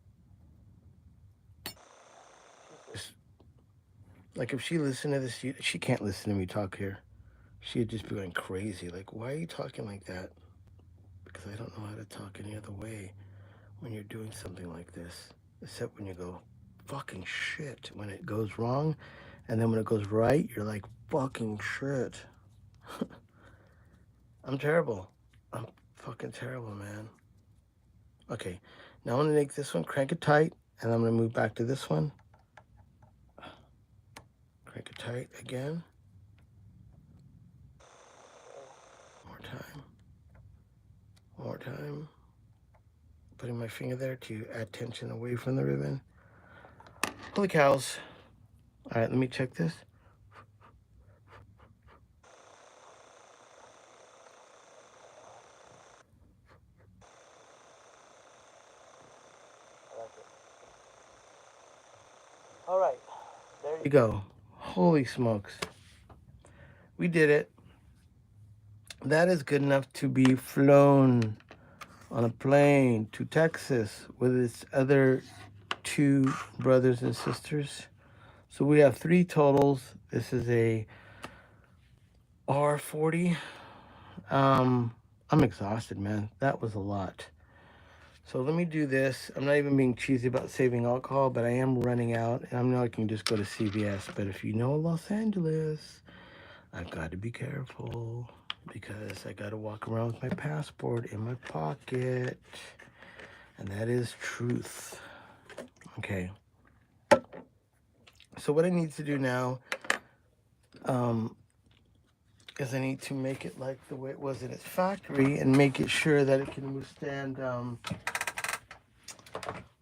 Just, like if she listened to this, she can't listen to me talk here. She'd just be going crazy. Like, why are you talking like that? Because I don't know how to talk any other way when you're doing something like this. Except when you go, fucking shit, when it goes wrong. And then when it goes right, you're like, fucking shit. I'm terrible. I'm fucking terrible, man. Okay, now I'm gonna make this one, crank it tight, and I'm gonna move back to this one. Crank it tight again. More time. More time. Putting my finger there to add tension away from the ribbon. Holy cows. All right, let me check this. All right, there you go. Holy smokes. We did it. That is good enough to be flown on a plane to Texas with its other two brothers and sisters. So we have 3 totals. This is a R40. I'm exhausted, man. That was a lot. So let me do this. I'm not even being cheesy about saving alcohol, but I am running out. And I know I can just go to CVS. But if you know Los Angeles, I've got to be careful because I got to walk around with my passport in my pocket. And that is truth. Okay. So what I need to do now is I need to make it like the way it was in its factory and make it sure that it can withstand,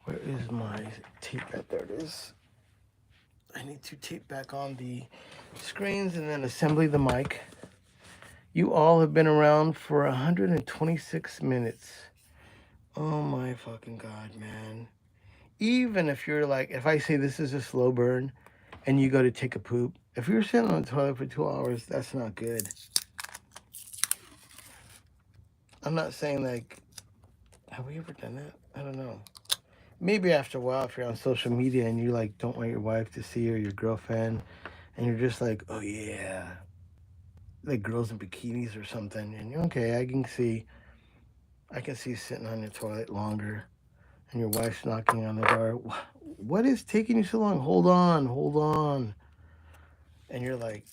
where is my tape? There it is. I need to tape back on the screens and then assembly the mic. You all have been around for 126 minutes. Oh my fucking God, man. Even if you're like, if I say this is a slow burn and you go to take a poop, if you're sitting on the toilet for 2 hours, that's not good. I'm not saying like, have we ever done that? I don't know. Maybe after a while, if you're on social media and you like don't want your wife to see or your girlfriend, and you're just like, oh yeah, like girls in bikinis or something, and you're okay. I can see sitting on your toilet longer, and your wife's knocking on the door. What is taking you so long? Hold on, hold on. And you're like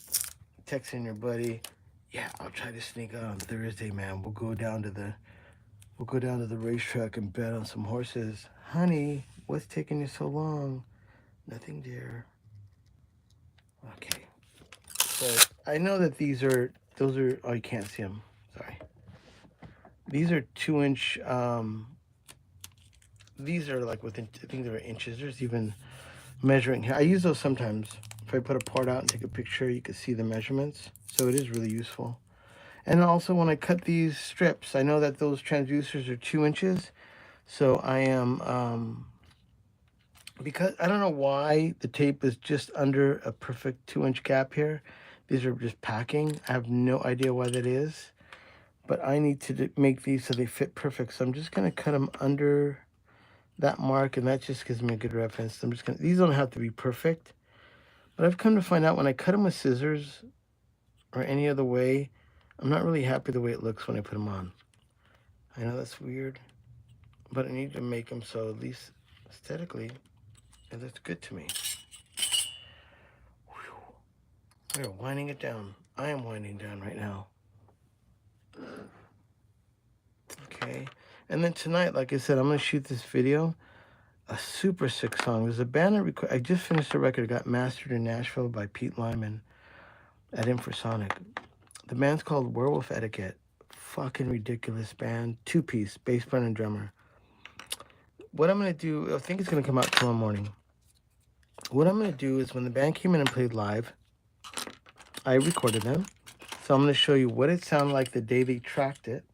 texting your buddy, yeah, I'll try to sneak out on Thursday, man. We'll go down to the racetrack and bet on some horses. Honey, what's taking you so long? Nothing, dear. Okay. So I know that those are, oh, you can't see them. Sorry. These are 2-inch, these are like within, I think they're inches. There's even measuring here. I use those sometimes. If I put a part out and take a picture, you can see the measurements. So it is really useful. And also when I cut these strips, I know that those transducers are 2 inches. So I am, because I don't know why the tape is just under a perfect 2-inch gap here. These are just packing. I have no idea why that is. But I need to make these so they fit perfect. So I'm just going to cut them under that mark. And that just gives me a good reference. I'm just going to, these don't have to be perfect. But I've come to find out when I cut them with scissors or any other way, I'm not really happy the way it looks when I put them on. I know that's weird. But I need to make them so at least aesthetically it looks good to me. We're winding it down. I am winding down right now. Okay. And then tonight, like I said, I'm going to shoot this video. A super sick song. There's a band I just finished a record. It got mastered in Nashville by Pete Lyman at Infrasonic. The band's called Werewolf Etiquette. Fucking ridiculous band. Two-piece, bass player and drummer. What I'm going to do, I think it's going to come out tomorrow morning. What I'm going to do is when the band came in and played live, I recorded them. So I'm going to show you what it sounded like the day they tracked it.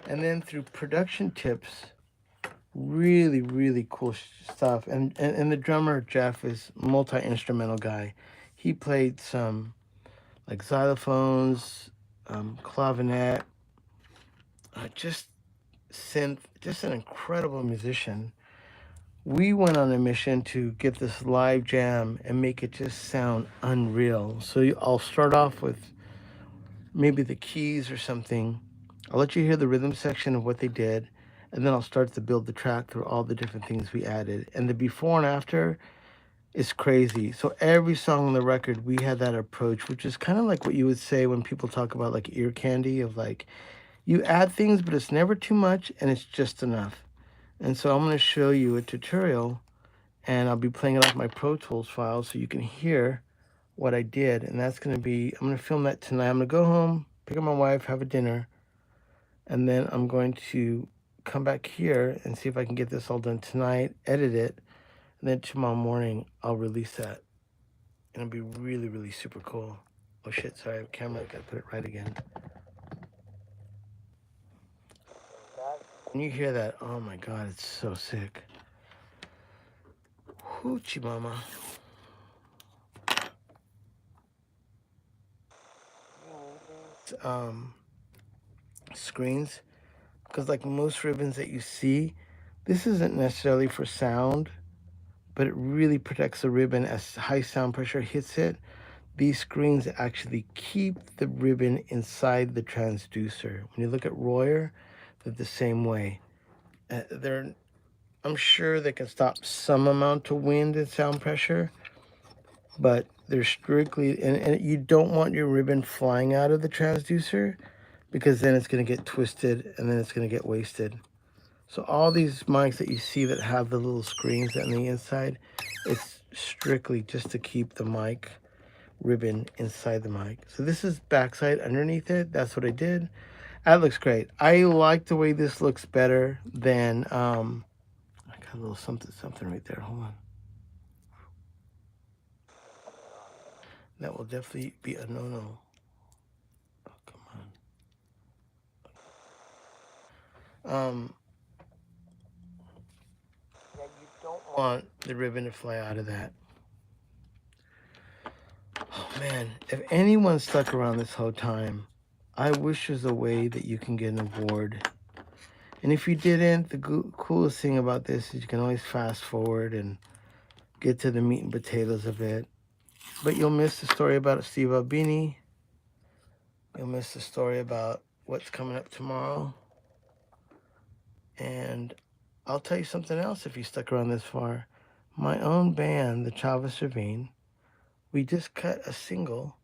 And then through production tips, really, really cool stuff. And the drummer, Jeff, is multi-instrumental guy. He played some like xylophones, clavinet, just synth, just an incredible musician. We went on a mission to get this live jam and make it just sound unreal. So I'll start off with maybe the keys or something. I'll let you hear the rhythm section of what they did, and then I'll start to build the track through all the different things we added. And the before and after is crazy. So every song on the record, we had that approach, which is kind of like what you would say when people talk about like ear candy, of like, you add things, but it's never too much and it's just enough. And so I'm going to show you a tutorial, and I'll be playing it off my Pro Tools file so you can hear what I did. And that's going to be, I'm going to film that tonight. I'm going to go home, pick up my wife, have a dinner, and then I'm going to come back here and see if I can get this all done tonight, edit it, and then tomorrow morning I'll release that. And it'll be really, really super cool. Oh shit, sorry, camera, gotta put it right again. When you hear that, oh my god, it's so sick. Hoochie mama. Screens, because like most ribbons that you see, this isn't necessarily for sound, but it really protects the ribbon as high sound pressure hits it. These screens actually keep the ribbon inside the transducer. When you look at Royer, they're the same way. I'm sure they can stop some amount of wind and sound pressure, but they're strictly, and you don't want your ribbon flying out of the transducer, because then it's going to get twisted and then it's going to get wasted. So all these mics that you see that have the little screens on the inside, it's strictly just to keep the mic ribbon inside the mic. So this is backside underneath it. That's what I did. That looks great. I like the way this looks better than, I got a little something right there. Hold on. That will definitely be a no-no. Oh, come on. Yeah, you don't want the ribbon to fly out of that. Oh man, if anyone stuck around this whole time, I wish there's a way that you can get an award. And if you didn't, the coolest thing about this is you can always fast forward and get to the meat and potatoes of it. But you'll miss the story about Steve Albini. You'll miss the story about what's coming up tomorrow. And I'll tell you something else if you stuck around this far. My own band, the Chavez Ravine, we just cut a single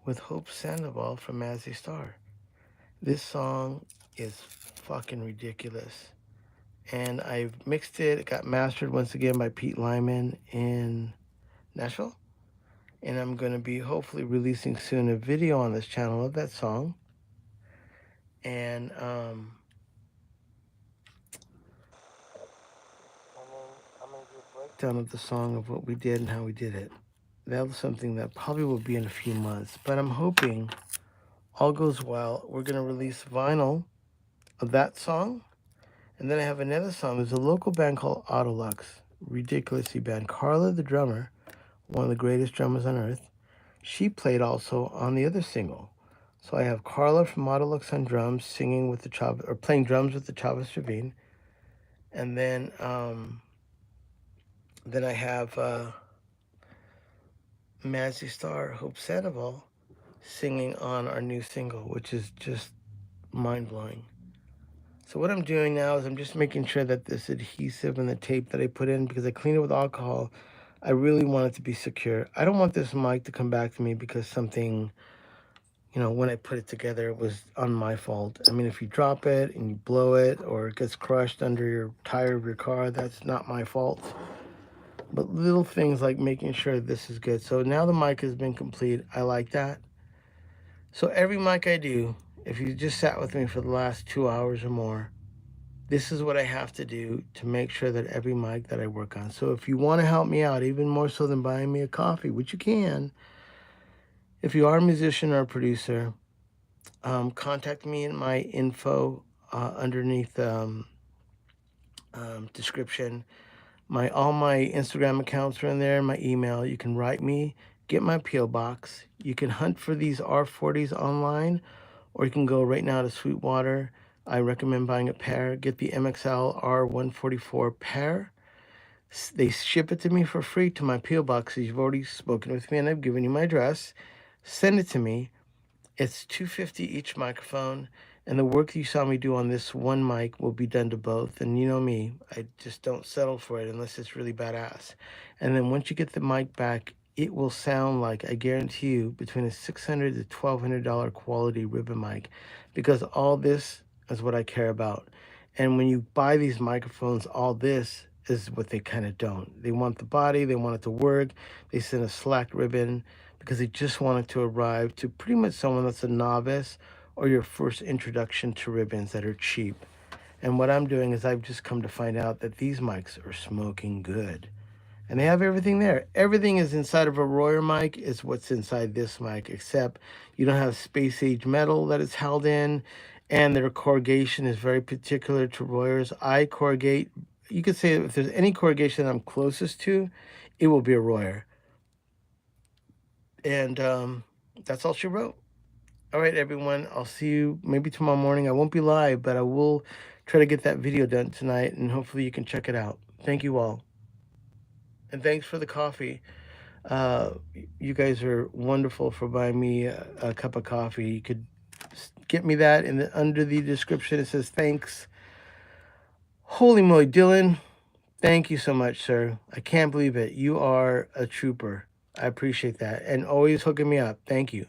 with Hope Sandoval from Mazzy Star. This song is fucking ridiculous. And I've mixed it. It got mastered once again by Pete Lyman in Nashville. And I'm going to be hopefully releasing soon a video on this channel of that song. And I'm going to do a breakdown of the song of what we did and how we did it. That was something that probably will be in a few months. But I'm hoping all goes well. We're going to release vinyl of that song. And then I have another song. There's a local band called Autolux. Ridiculously band. Carla, the drummer, one of the greatest drummers on earth, she played also on the other single. So I have Carla from Autolux on drums, singing with the Chavez, or playing drums with the Chavez Ravine. And then I have Mazzy Star, Hope Sandoval, singing on our new single, which is just mind-blowing. So what I'm doing now is I'm just making sure that this adhesive and the tape that I put in, because I cleaned it with alcohol, I really want it to be secure. I don't want this mic to come back to me because something, when I put it together, it was on my fault. I mean, if you drop it and you blow it or it gets crushed under your tire of your car, that's not my fault. But little things like making sure this is good. So now the mic has been complete. I like that. So every mic I do, if you just sat with me for the last 2 hours or more, this is what I have to do to make sure that every mic that I work on. So if you want to help me out, even more so than buying me a coffee, which you can, if you are a musician or a producer, contact me in my info underneath description. All my Instagram accounts are in there, my email. You can write me, get my P.O. box. You can hunt for these R40s online, or you can go right now to Sweetwater. I recommend buying a pair. Get the MXL R144 pair. They ship it to me for free to my P.O. box. You've already spoken with me and I've given you my address. Send it to me. It's $250 each microphone, and the work you saw me do on this one mic will be done to both. And you know me, I just don't settle for it unless it's really badass. And then once you get the mic back, it will sound like, I guarantee you, between a $600 to $1,200 quality ribbon mic, because all this is what I care about. And when you buy these microphones, all this is what they kind of don't. They want the body, they want it to work, they send a slack ribbon, because they just want it to arrive to pretty much someone that's a novice or your first introduction to ribbons that are cheap. And what I'm doing is I've just come to find out that these mics are smoking good. And they have everything there. Everything is inside of a Royer mic is what's inside this mic, except you don't have space age metal that it's held in, and their corrugation is very particular to Royers. I corrugate, you could say if there's any corrugation I'm closest to, it will be a Royer. And that's all she wrote. All right, everyone. I'll see you maybe tomorrow morning. I won't be live, but I will try to get that video done tonight, and hopefully you can check it out. Thank you all. And thanks for the coffee. Uh, you guys are wonderful for buying me a cup of coffee. You could get me that under the description. It says thanks. Holy moly, Dylan. Thank you so much, sir. I can't believe it. You are a trooper. I appreciate that. And always hooking me up. Thank you.